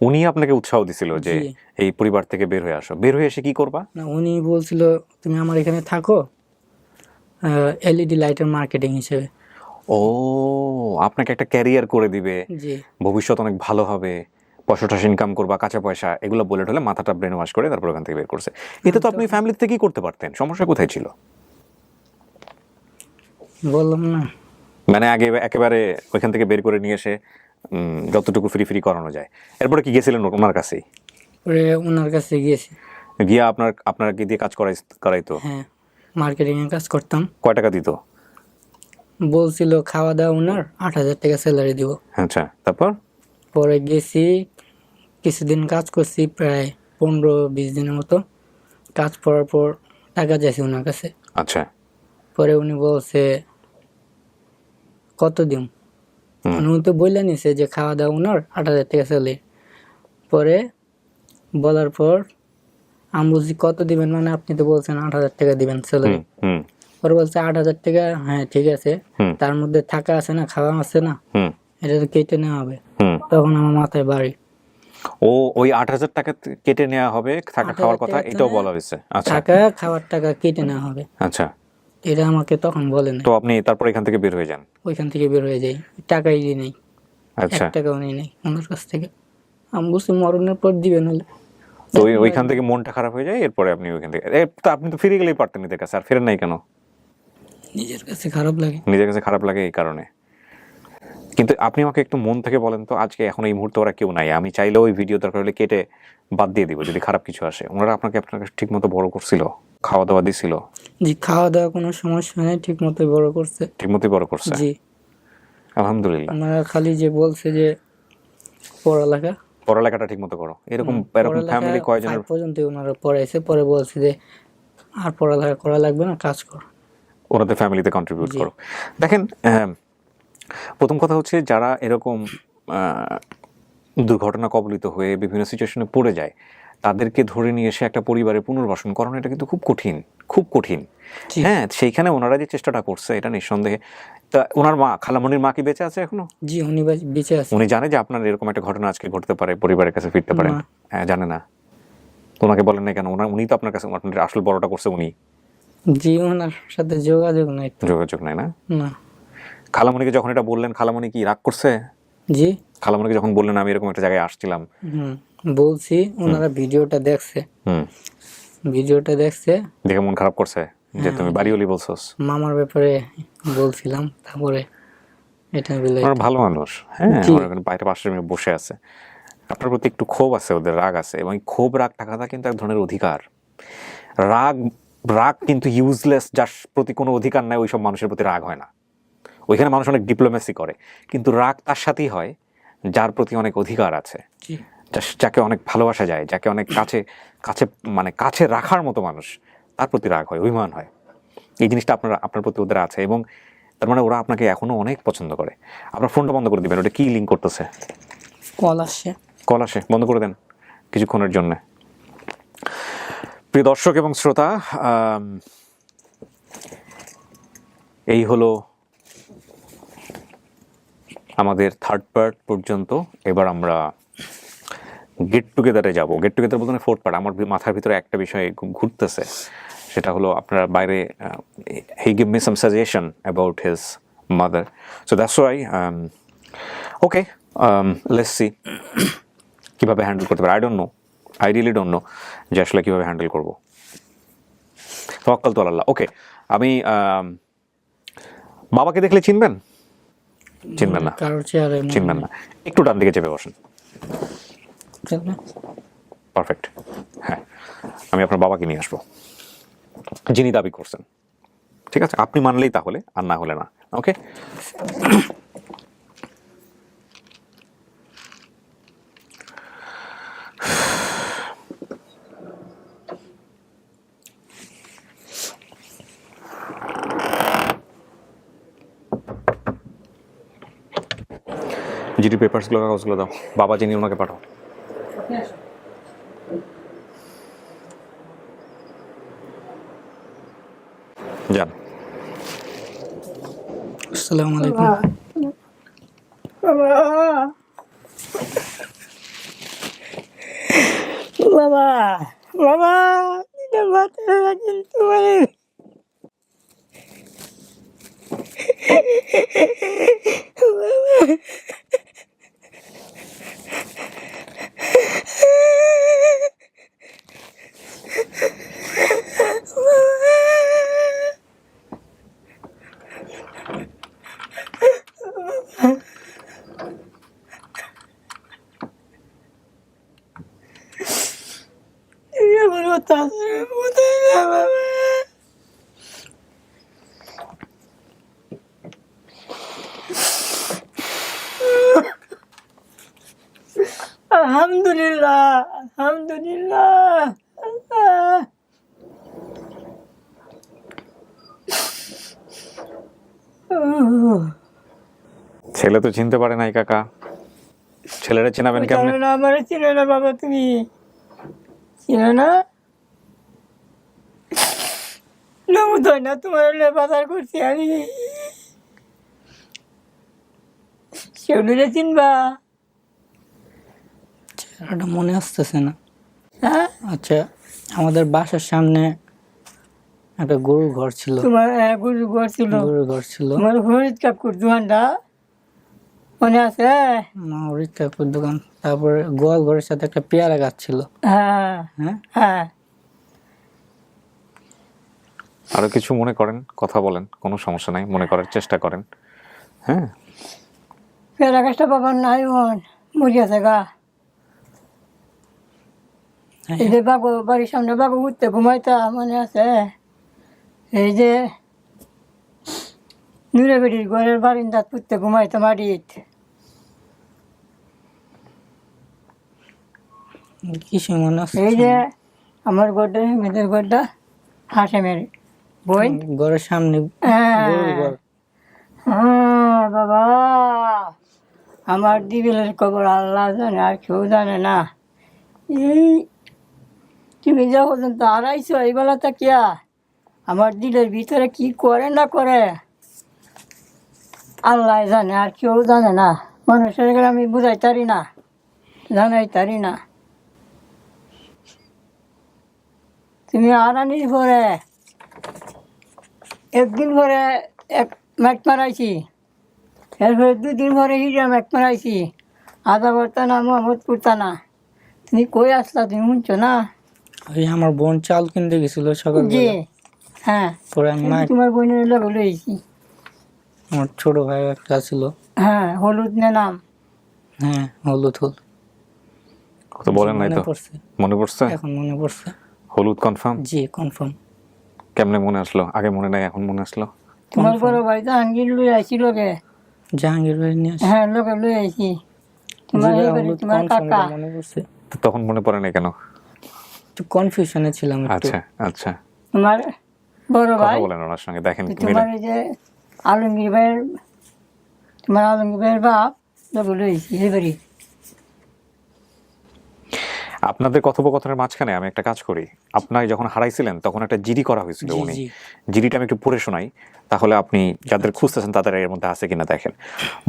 উনি আপনাকে উৎসাহ দিছিল যে জি। এই পরিবার থেকে বের হয়ে আসো, বের হয়ে এসে কি করবা? না, উনি বলছিল তুমি আমার এখানে থাকো এলইডি লাইটের মার্কেটিং হিসেবে। ও, আপনাকে একটা ক্যারিয়ার করে দিবে, জি, ভবিষ্যৎ অনেক ভালো হবে, পয়সা ইনকাম করবা, কাঁচা পয়সা, এগুলো বলে ঠলে মাথাটা ব্রেন ওয়াশ করে তারপর ওখান থেকে বের করছে। এটা তো আপনি ফ্যামিলি থেকেই করতে পারতেন, সমস্যা কোথায় ছিল? বললাম না, মানে আগে একেবারে ওইখান থেকে বের করে নিয়ে এসে যতটুকু ফ্রি করানো যায়। এরপরে কি গেছিলেন ওনার কাছেই? পরে ওনার কাছে গিয়েছি, গিয়া আপনার কি দিয়ে কাজ করাইতো? হ্যাঁ, মার্কেটিং এর কাজ করতাম। কয় টাকা দিত? বলছিল খাওয়া দাওয়া ওনার 8,000 টাকা স্যালারি দিব। আচ্ছা, তারপর? পরে গেছি, কিছুদিন কাজ করছি, প্রায় 15-20 দিনের মতো কাজ করার পর টাকা চাইছি ওনার কাছে। আচ্ছা, পরে উনি বলছে কত দিন, উনি তো বললে নিছে যে খাওয়া দাওয়া ওনার 8,000 টাকা স্যালারি। পরে বলার পর আমি বলছি কত দিবেন, মানে আপনি তো বলছেন 8,000 টাকা দিবেন স্যালারি। পরে বলছে 8,000 টাকা, হ্যাঁ ঠিক আছে, তার মধ্যে থাকা আছে না, খাওয়া আছে না, এটা তো কেটে নেওয়া হবে। তখন আমার মাথায় বাড়ি, ও ওই 8,000 টাকা কেটে নেওয়া হবে, থাকা খাওয়ার কথা এটাও বলা হয়েছে? আচ্ছা, টাকা খাওয়ার টাকা কেটে নেওয়া হবে। আচ্ছা, এটা আমাকে তখন বলে না। তো আপনি তারপর এখান থেকে বের হয়ে যান? ওইখান থেকে বের হয়ে যাই, টাকাই নেই, আচ্ছা, 1 টাকাও নেই ওনার কাছ থেকে। আমি বলছি মরণের পর দিবেন হলে। তো ওইখান থেকে মনটা খারাপ হয়ে যায়, এরপরে আপনি ওইখান থেকে তো আপনি তো ফিরে গেলেই পারতেন এদের কাছে, আর ফেরেন নাই কেন? নিজের কাছে খারাপ লাগে। নিজের কাছে খারাপ লাগে এই কারণে। কিন্তু আপনি আমাকে একটু মন থেকে বলেন তো, আজকে এখন এই মুহূর্তে ওরা কেউ নাই, আমি চাইলেও ওই ভিডিও দরকার হলে কেটে বাদ দিয়ে দিব যদি খারাপ কিছু আসে। ওনারা আপনাকে ঠিক মতো বড় করছিল, খাওয়া দাওয়া দিছিল? জি, খাওয়া দাওয়া কোনো সমস্যা নেই, ঠিক মতোই বড় করছে। ঠিক মতোই বড় করছে? জি, আলহামদুলিল্লাহ। ওনারা খালি যে বলছে যে পড়ালেখাটা ঠিক মতো করো, এরকম ফ্যামিলি কয়জনের? 5 পর্যন্ত ওনারা পড়াইছে, পরে বলছে যে আর পড়ালেখা করা লাগবে না, কাজ কর, ওনাদের ফ্যামিলিতে কন্ট্রিবিউট করো। দেখেন, প্রথম কথা হচ্ছে যারা এরকম দুর্ঘটনা কবলিত হয়ে বিভিন্ন সিচুয়েশনে পড়ে যায়, তাদেরকে ধরে নিয়ে এসে একটা পরিবারে পুনর্বাসন করানো, এটা কিন্তু খুব কঠিন, খুব কঠিন। হ্যাঁ, সেইখানে ওনারা যে চেষ্টাটা করছে এটা নিঃসন্দেহে তা ওনার মা, খালামণির মা কি বেঁচে আছে এখনো? জি উনি বেঁচে আছে। উনি জানে যে আপনার এরকম একটা ঘটনা আজকে ঘটতে পারে, পরিবারের কাছে ফিরতে পারেন? না। হ্যাঁ, জানে না। তো ওনাকে বলেন না কেন? উনি তো আপনার কাছে আপনার আসল বড়টা করছে উনি। জি ওনার সাথে যোগাযোগ নাই তো। যোগাযোগ নাই না? না। খালামণিকে যখন এটা বললেন, খালামণি কি রাগ করছে? জি খালামণিকে যখন বললেন আমি এরকম একটা জায়গায় আসছিলাম, বলছি, ওনারা ভিডিওটা দেখছে, ভিডিওটা দেখছে, দেখে মন খারাপ করছে যে তুমি বাড়িওলি বলছস? মামার ব্যাপারে বলছিলাম, তারপরে এটা বলে। ওরা ভালো মানুষ, হ্যাঁ, ওরা ওখানে বাইরে পাশের মেয়ে বসে আছে। আপনার প্রতি একটু ক্ষোভ আছে, ওদের রাগ আছে, এবং ক্ষোভ রাগ থাকাটা কিন্তু এক ধরনের অধিকার। রাগ কিন্তু ইউজলেস, যার প্রতি কোনো অধিকার নাই ওইসব মানুষের প্রতি রাগ হয় না। ওইখানে মানুষ অনেক ডিপ্লোমেসি করে, কিন্তু রাগ তার সাথেই হয় যার প্রতি অনেক অধিকার আছে, যাকে অনেক ভালোবাসা যায়, যাকে অনেক কাছে কাছে মানে কাছে রাখার মতো মানুষ, তার প্রতি রাগ হয়, অভিমান হয়। এই জিনিসটা আপনার প্রতি ওদের আছে, এবং তার মানে ওরা আপনাকে এখনো অনেক পছন্দ করে। আপনার ফোনটা বন্ধ করে দিবেন, ওটা কি লিঙ্ক করতেছে? কল আসে, বন্ধ করে দেন কিছুক্ষণের জন্য। প্রিয় দর্শক এবং শ্রোতা, এই হলো আমাদের থার্ড পার্ট পর্যন্ত। এবার আমরা গেট টুগেদারে যাব। গেট টুগেদার বলতে ফোর্থ পার্ট। আমার মাথার ভিতরে একটা বিষয় ঘুরতেছে, সেটা হলো আপনার বাইরে হি give me some suggestion about his mother, so that's Y okay let's see কীভাবে হ্যান্ডেল করতে পারে। আই রিয়েলি ডোন্ট নো যে আসলে কীভাবে হ্যান্ডেল করবো। তাওয়াক্কাল তু আলাল্লাহ। ওকে, আমি বাবাকে দেখলে চিনবেন? চিনবেন না? চিনবেন না? একটু ডান দিকে চেপে বসেন। পারফেক্ট। হ্যাঁ, আমি আপনার বাবাকে নিয়ে আসবো, যিনি দাবি করছেন। ঠিক আছে, আপনি মানলেই তাহলে, আর না হলে না। ওকে, জিডি পেপারসগুলো, কাগজগুলো দাও। বাবা যিনি, ওনাকে পাঠাও। যান। আসসালামু আলাইকুম। বাবা বাবা কিন্তু আলহামদুলিল্লাহ, আলহামদুলিল্লাহ। ছেলে তো চিনতে পারে নাই কাকা, ছেলেরা চিনাবেন কেমনে? আমার চিনো না বাবা, তুমি চিনো না? নমুদয় না, তোমার বাজার করছি আমি, সেগুলো চিনবা? চেহারাটা মনে আসতেছে না। হ্যাঁ, আচ্ছা, আমাদের বাসার সামনে একটা গরুর ঘর ছিল। তোমার গরুর ঘর ছিল? গরুর ঘর ছিল। তোমার হরিদ কাকুর দোকানটা মনে আছে? না, হরিদ কাকুর দোকান। তারপরে গোয়াল ঘরের সাথে একটা পেয়ারা গাছ ছিল। হ্যাঁ হ্যাঁ হ্যাঁ। আরো কিছু মনে করেন, কথা বলেন, কোনো সমস্যা নাই, মনে করার চেষ্টা করেন। হ্যাঁ, পেয়ারা গাছটা বাবার নাই, মরিয়াছে গা। এই যে বাবু বাড়ির সামনে বাবু উঠতে ঘুমাইতা মনে আছে? এই যে নুরে বেড়ির ঘরের বারিন্দাত উঠতে ঘুমাইতো মাটিত। কিছু মনে আছে? এই যে আমার ঘরটা, মেয়েদের ঘরটা, হাসেমের বই ঘরের সামনে গরুর ঘর। হ্যাঁ বাবা, আমার দিবেলের খবর আল্লাহ জানে, আর কেউ জানে না। এই তুমি যা পর্যন্ত হারাইছো এই বেলাটা কিয়া আমার দিলের ভিতরে কি করে না করে আল্লাহ জানে, আর কেউ জানে না। মানুষের আমি বুঝাইতারি না, জানাইতারি না। তুমি আনানির পরে একদিন পরে এক ম্যাট মারাইছি, এরপরে 2 দিন পরে হিরা ম্যাট মারাইছি, আদাবর থানা, মোহাম্মদপুর থানা। তুমি কই আসলা, তুমি শুনছো না? ওই আমার বোন চাল কিনতে গেছিল সকাল, জি হ্যাঁ, পরে আমি তোমার বোনের লোক লইছি। আমার ছোট ভাই একটা ছিল, হ্যাঁ, হলুদ না নাম। হ্যাঁ হলুদ তো বলেন নাই তো, মনে পড়ছে, মনে পড়ছে? এখন মনে পড়ছে। হলুদ কনফার্ম? জি কনফার্ম। কেমনে মনে আসলো? আগে মনে নাই, এখন মনে আসলো? তোমার বড় ভাই জাহাঙ্গীর লই আইছি লোকে। জাহাঙ্গীর ভাই নিয়ে আসছে। হ্যাঁ, লোকে লই আইছি। তোমার এই বাড়ি তোমার কাকা। মনে পড়ছে, তো তখন মনে পড়ে নাই কেন? একটু কনফিউশনে ছিলাম একটু। আচ্ছা আচ্ছা, তোমার বড় কথা ভাই, বলেন ওনার সঙ্গে, দেখেন কি মিলে। তোমার এই যে আলমগীর ভাইয়ের, তোমার আলমগীর ভাইয়ের বাপ লোকে লই আইছি এই বাড়ি। আপনাদের কথোপকথনের মাঝখানে আমি একটা কাজ করি। আপনাকে যখন হারাইছিলেন তখন একটা জিডি করা হয়েছিল, জি, উনি জি। জিডিটা আমি একটু পড়ে শোনাই, তাহলে আপনি যাদের খুঁজতেছেন তাদের এর মধ্যে আছে কিনা দেখেন।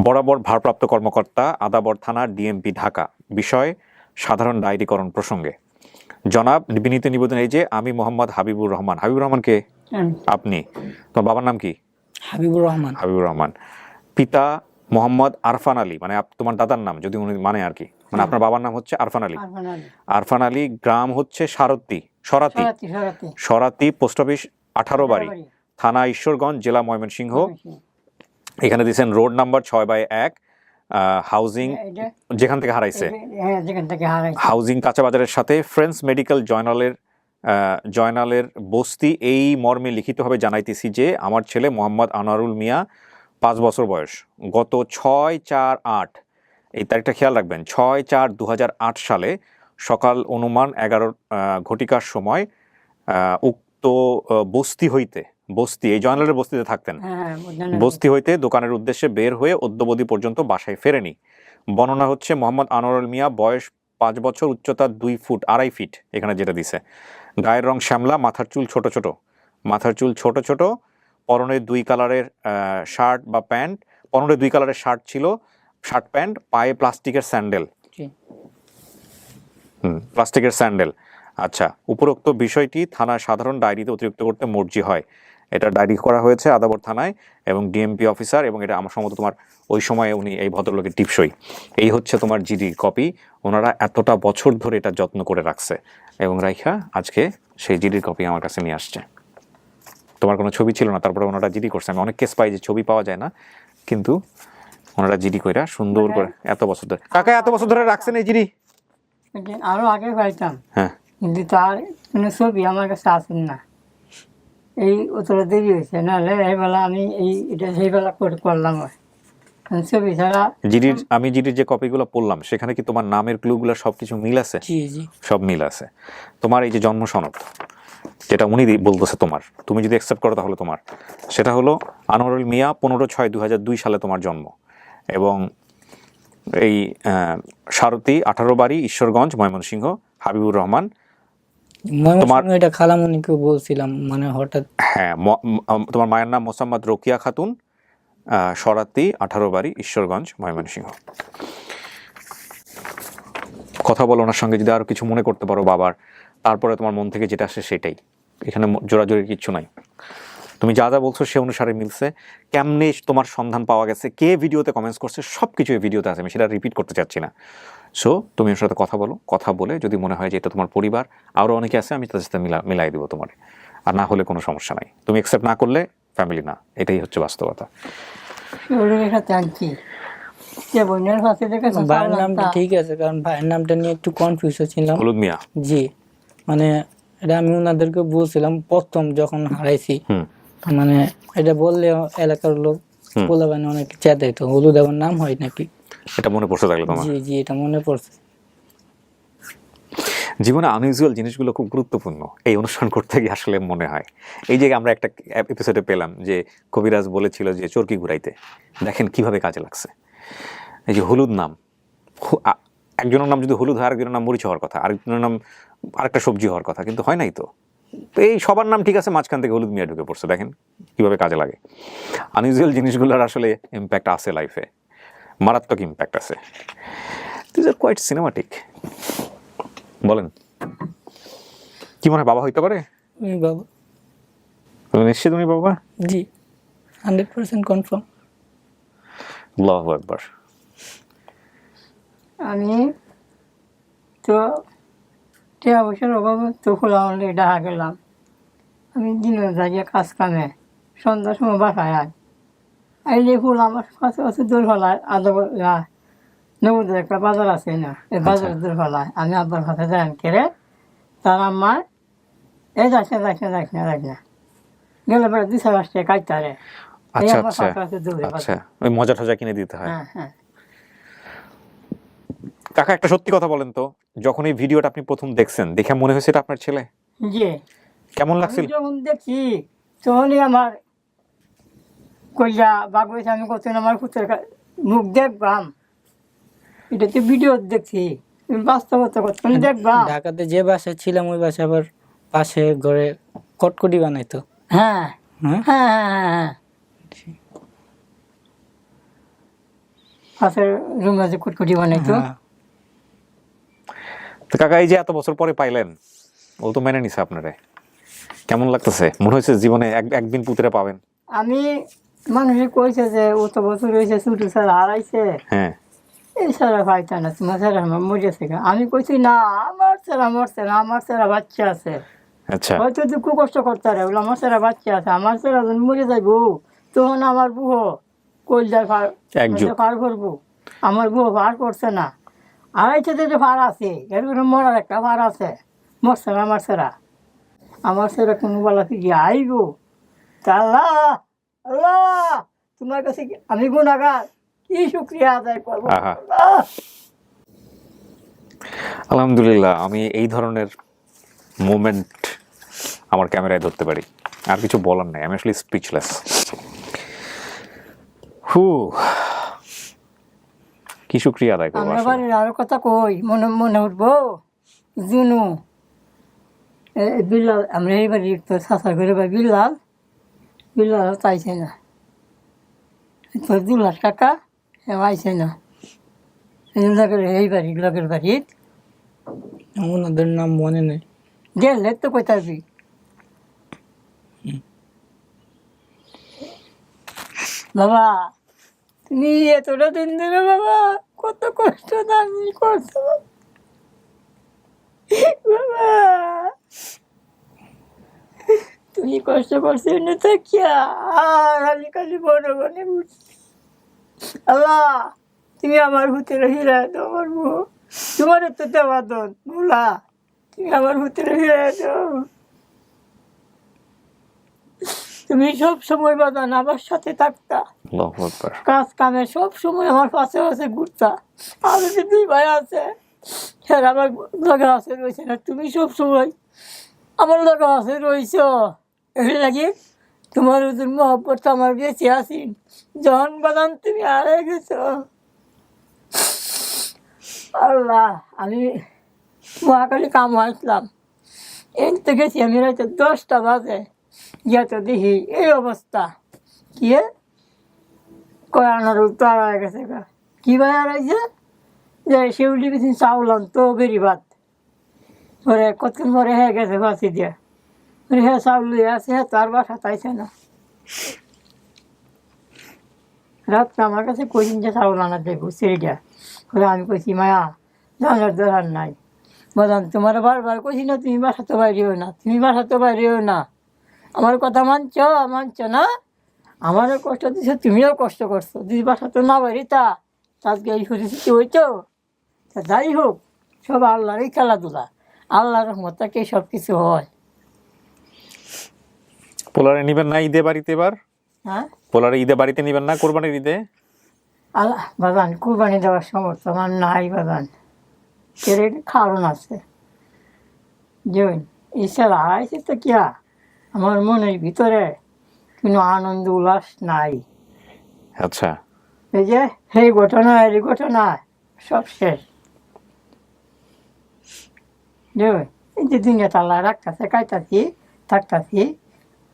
বরাবর ভারপ্রাপ্ত কর্মকর্তা, আদাবর থানা, ডিএমপি ঢাকা, বিষয় সাধারণ ডায়েরিকরণ প্রসঙ্গে জনাব বিনীত নিবেদন এই যে আমি মোহাম্মদ হাবিবুর রহমান। হাবিবুর রহমান কে? আপনি। তোমার বাবার নাম কি? হাবিবুর রহমান। হাবিবুর রহমান। পিতা মোহাম্মদ আরফান আলী, মানে তোমার দাদার নাম যদি উনি মানে আর কি, মানে আপনার বাবার নাম হচ্ছে আরফান আলী। আরফান আলী, গ্রাম হচ্ছে সরাতি, সরাতি, পোস্ট অফিস 18 বাড়ি, থানা ঈশ্বরগঞ্জ, জেলা ময়মনসিংহ। এখানে দিয়েছেন রোড নাম্বার 6/1, হাউজিং, যেখান থেকে হারাইছে, হাউজিং কাঁচাবাজারের সাথে ফ্রেন্ডস মেডিকেল জয়নালের বস্তি। এই মর্মে লিখিতভাবে জানাইতেছি যে আমার ছেলে মোহাম্মদ আনোয়ারুল মিয়া, 5 বছর বয়স, গত 6/4/8, এই তারিখটা খেয়াল রাখবেন, 6/4/2008 সালে সকাল অনুমান 11 ঘটিকার সময় উক্ত বস্তি হইতে, বস্তি এই জয়নালের বস্তিতে থাকতেন, বস্তি হইতে দোকানের উদ্দেশ্যে বের হয়ে অদ্যবধি পর্যন্ত বাসায় ফেরেনি। বর্ণনা হচ্ছে মোহাম্মদ আনোয়ারুল মিয়া, বয়স 5 বছর, উচ্চতা 2 ফুট 2.5 ফিট, এখানে যেটা দিছে, গায়ের রং শ্যামলা, মাথার চুল ছোট ছোট, পরনে 2 কালারের শার্ট বা প্যান্ট, পরনে 2 কালারের শার্ট ছিল, শার্ট প্যান্ট, পায়ে প্লাস্টিকের স্যান্ডেল, প্লাস্টিকের স্যান্ডেল। আচ্ছা, উপরোক্ত বিষয়টি থানার সাধারণ ডায়েরিতে অতিরিক্ত করতে মর্জি হয়। এটা ডায়েরি করা হয়েছে আদাবর থানায় এবং ডিএমপি অফিসার, এবং এটা আমার সম্ভবত তোমার ওই সময়ে উনি এই ভদ্রলোকের টিপসই। এই হচ্ছে তোমার জিডি কপি। ওনারা এতটা বছর ধরে এটা যত্ন করে রাখছে এবং রাইখা আজকে সেই জিডির কপি আমার কাছে নিয়ে আসছে। তোমার কোনো ছবি ছিল না, তারপরে ওনারা জিডি করছে। আমি অনেক কেস পাই যে ছবি পাওয়া যায় না, কিন্তু ওনারা জিডি কইরা সুন্দর করে এত বছর ধরে, কাকা এত বছর ধরে রাখছেন এই জিডি? আরো আগে পাইতাম, হ্যাঁ, কিন্তু তার কোনো ছবি আমার কাছে আসেন না। এই অতটা দেরি হয়েছে, নাহলে এইবেলা আমি এটা সেইবেলা করলাম। ছবি ছাড়া জিডির, আমি জিডির যে কপিগুলো পড়লাম সেখানে কি তোমার নামের ক্লুগুলো সবকিছু মিল আছে? জি জি, সব মিল আছে। তোমার এই যে জন্ম সনদ যেটা উনি বলতেছে তোমার, তুমি যদি অ্যাকসেপ্ট করো তাহলে তোমার, সেটা হলো আনোয়ারুল মিয়া, 15/6/2002 সালে তোমার জন্ম, এবং এই সারথী 18 বাড়ি, ঈশ্বরগঞ্জ, ময়মনসিংহ। হাবিবুর রহমান, তোমার এটা খালামণিকে বলছিলাম, মানে হঠাৎ। হ্যাঁ, তোমার মায়ের নাম মোসাম্মদ রোকিয়া খাতুন, সরাতি 18 বাড়ি, ঈশ্বরগঞ্জ, ময়মনসিংহ। কথা বলো ওনার সঙ্গে, যদি আরো কিছু মনে করতে পারো বাবার, তারপরে তোমার মন থেকে যেটা আসে সেটাই, এখানে জোরাজোরির কিচ্ছু নাই। তুমি যা যা বলছো সে অনুসারে মিলছে। কেমনে তোমার সন্ধান পাওয়া গেছে, কে ভিডিওতে কমেন্টস করছে, সব কিছু এই ভিডিওতে আছে, আমি সেটা রিপিট করতে চাচ্ছি না। সো তুমি ওর সাথে কথা বলো, কথা বলে যদি মনে হয় যে এটা তোমার পরিবার, আরও অনেকে আছে, আমি তাদের সাথে মিলাই দেবো তোমার, আর না হলে কোনো সমস্যা নাই। তুমি অ্যাকসেপ্ট না করলে ফ্যামিলি না, এটাই হচ্ছে বাস্তবতা। ভাইয়ের নামটা ঠিক আছে, কারণ ভাইয়ের নামটা নিয়ে একটু কনফিউজ ছিলাম। হলুদ মিয়া, জি, মানে এটা আমি ওনাদেরকে বলছিলাম প্রথম যখন হারাইছি, মানে এটা বললে এলাকার লোক বলে মানে অনেক চেতাই, তো হলুদ আমার নাম হয় নাকি, এটা মনে পড়ছে থাকলে তোমার? জি জি, এটা মনে পড়ছে। জীবনে আনইউজুয়াল জিনিসগুলো খুব গুরুত্বপূর্ণ, এই অনুষ্ঠান করতে গিয়ে আসলে মনে হয়। এই যে আমরা একটা এপিসোডে পেলাম যে কবিরাজ বলেছিল যে চরকি ঘুরাইতে, দেখেন কিভাবে কাজে লাগছে। এই যে হলুদ নাম, একজনের নাম যদি হলুদ হয় আরেকজনের নাম মরিচ হওয়ার কথা, আরেকজনের নাম আরেকটা সবজি হওয়ার কথা, কিন্তু হয় নাই তো। তো এই সবার নাম ঠিক আছে, মাঝখান থেকে হলুদ মিয়া ঢুকে পড়ছে, দেখেন কিভাবে কাজে লাগে। আনইউজুয়াল জিনিসগুলোর আসলে ইম্প্যাক্ট আছে লাইফে, মারাত্মক ইম্প্যাক্ট আছে। This are quite cinematic. বলেন কি মনে হয় বাবা হইতে পারে? উনি বাবা। তুমি নিশ্চিত উনি বাবা? জি 100% কনফার্ম। আল্লাহু আকবার। আমি তো টাকা পয়সার অভাবে তো খোলাহলে ডাকা গেলাম। আমি দিনে যাই কাজ কামে, সন্ধ্যার সময় বাসায় আইলে ফুল আমার কাছে কাছে দূর ফেলায় নবুদের একটা বাজার আছে না, এই বাজারের দূর ফেলায় আমি আব্বার কাছে যাই কেড়ে তার আমার এই যাস না গেলে পরে 2-4 টাকা কাটতারে। আচ্ছা আচ্ছা আচ্ছা, ওই মজা টজা কিনে দিতে হয়। হ্যাঁ হ্যাঁ। কাকা একটা সত্যি কথা বলেন তো, যখন এই ভিডিওটা আপনি প্রথম দেখছেন, দেখে মনে হয়েছে এটা আপনার ছেলে? জি। কেমন লাগছিল? যখন দেখছি তখনই আমার কইয়া বাঘ হয়েছে, আমি কত আমার পুত্রের মুখ দেখবাম, এটা তো ভিডিও দেখছি, বাস্তবতা কতক্ষণ দেখবাম। ঢাকাতে যে বাসায় ছিলাম ওই বাসায় আবার পাশে ঘরে কটকটি বানাইতো। হ্যাঁ হ্যাঁ হ্যাঁ হ্যাঁ, পাশের রুম আছে কুটকুটি বানাইতো। হ্যাঁ। তো কাকা এই যে এত বছর পরে পাইলেন, ও তো মেনে নিছে আপনারে, কেমন লাগতেছে? মনে হয়েছে জীবনে একদিন পুত্রে পাবেন? আমি মানুষে কইছে যে ও তো বছর হয়েছে ছুটি স্যার হারাইছে, হ্যাঁ এই স্যারা পাইতা না, তোমার স্যার আমার মরেছে। আমি কইছি না, আমার স্যারা মরছে না, আমার স্যারা বাচ্চা আছে। আচ্ছা হয়তো দুঃখ কষ্ট করতে পারে, বলে আমার স্যারা বাচ্চা আছে, আমার স্যারা মরে যাইবো তখন আমার বুহ কলজায় পার করবো, আমার বুহ পার করছে না। আড়াইশো যে ভার আছে এর মরার একটা ভার আছে, মরছে না আমার স্যারা। আমার স্যারা কোনো বেলা থেকে আইব তা আল্লাহ আল্লাহ তোমার কাছে আমি গুণাগার, কি শুক্রিয়া আদায় করবো। আলহামদুলিল্লাহ, আমি এই ধরনের মোমেন্ট আমার ক্যামেরায় ধরতে পারি, আর কিছু বলার নাই, আমি আসলে স্পিচলেস। কি শুক্রিয়া আদায় করবো। আমরা বাড়ির আরো কথা কই, মনে মনে উঠবো জুনু বিল্লাল, আমরা এই বাড়ি তোর চাষা করে ভাই বিল্লাল চাইছে না, তোর 2 লাখ টাকা আইছে না, এই বাড়ি লগের বাড়ির ওনাদের নাম মনে নেই। গেলে তো কই থাকবি। বাবা তুমি এতটা দিন ধরে বাবা কত কষ্ট দামি করছো বাবা, তুমি কষ্ট করছো না থাকিয়া, আর আমি খালি বড় বনে উঠছি। আল্লাহ তুমি আমার ভূতের হিরা দাও, আমার বউ তোমার তো দেওয়া দন ভোলা, তুমি আমার ভূতের হিরা দাও। তুমি সব সময় বাদান আমার সাথে থাকতা, কাজ কামে সব সময় আমার পাশে পাশে ঘুরতা। আমি 2 ভাই আছে, হ্যাঁ আমার লগা আছে রয়েছে না, তুমি সব সময় আমার লগা আছে রয়েছ। এই লাগে তোমার ওদের মহব্বত আমার বেঁচে আছি, যখন বাদান তুমি হারিয়ে গেছ। আল্লাহ আমি মহাকালী কাম আসলাম, এনতে গেছি আমি রাতে 10টা বাজে, গিয়া তো দেখি এই অবস্থা। কি কয়ানোর তো হারাই গেছে, কি ভাই হারাইছে যে শিউলি বেশি চাউল আনতো বেরি ভাত, পরে কতক্ষণ পরে হয়ে গেছে ফাঁসি দিয়ে, হ্যাঁ চাউল লিয়ে আছে, হ্যাঁ তার বাসা তাইছে না। রাত্রে আমার কাছে কইছেন যে চাউল আনার দেখবো সিঁড়িটা, বলে আমি কইছি মায়া জানার দরকার নাই, বললাম তোমার বারবার কইছি না তুমি বাসাতে বাইরেও না, তুমি বাসাতে বাইরেও না, আমার কথা মানছ না, আমারও কষ্ট দিছো তুমিও কষ্ট করছো, যদি বাসাতে না বাইরে তা আজকে এই পরিস্থিতি হইতো। তা যাই হোক সব আল্লাহরই খেলাধুলা, আল্লাহর রহমত থেকে সব কিছু হয়। পোলারে নিবেন না ঈদে বাড়িতে এবার? হ্যাঁ পোলারে ঈদে বাড়িতে নিবেন না কোরবানির ঈদে? আল্লাহ বাগান কুরবানি দেওয়ার সমর্থ আমার নাই বাগান, এর কারণ আছে জৈন ইচ্ছা আইসে তো কিয়া আমার মনের ভিতরে কোনো আনন্দ উল্লাস নাই। আচ্ছা এই যে সেই ঘটনা এই ঘটনা সব শেষ। এই যে দুনিয়াটা আল্লাহ রাখতেছে, কাইতাছি, থাকতাছি,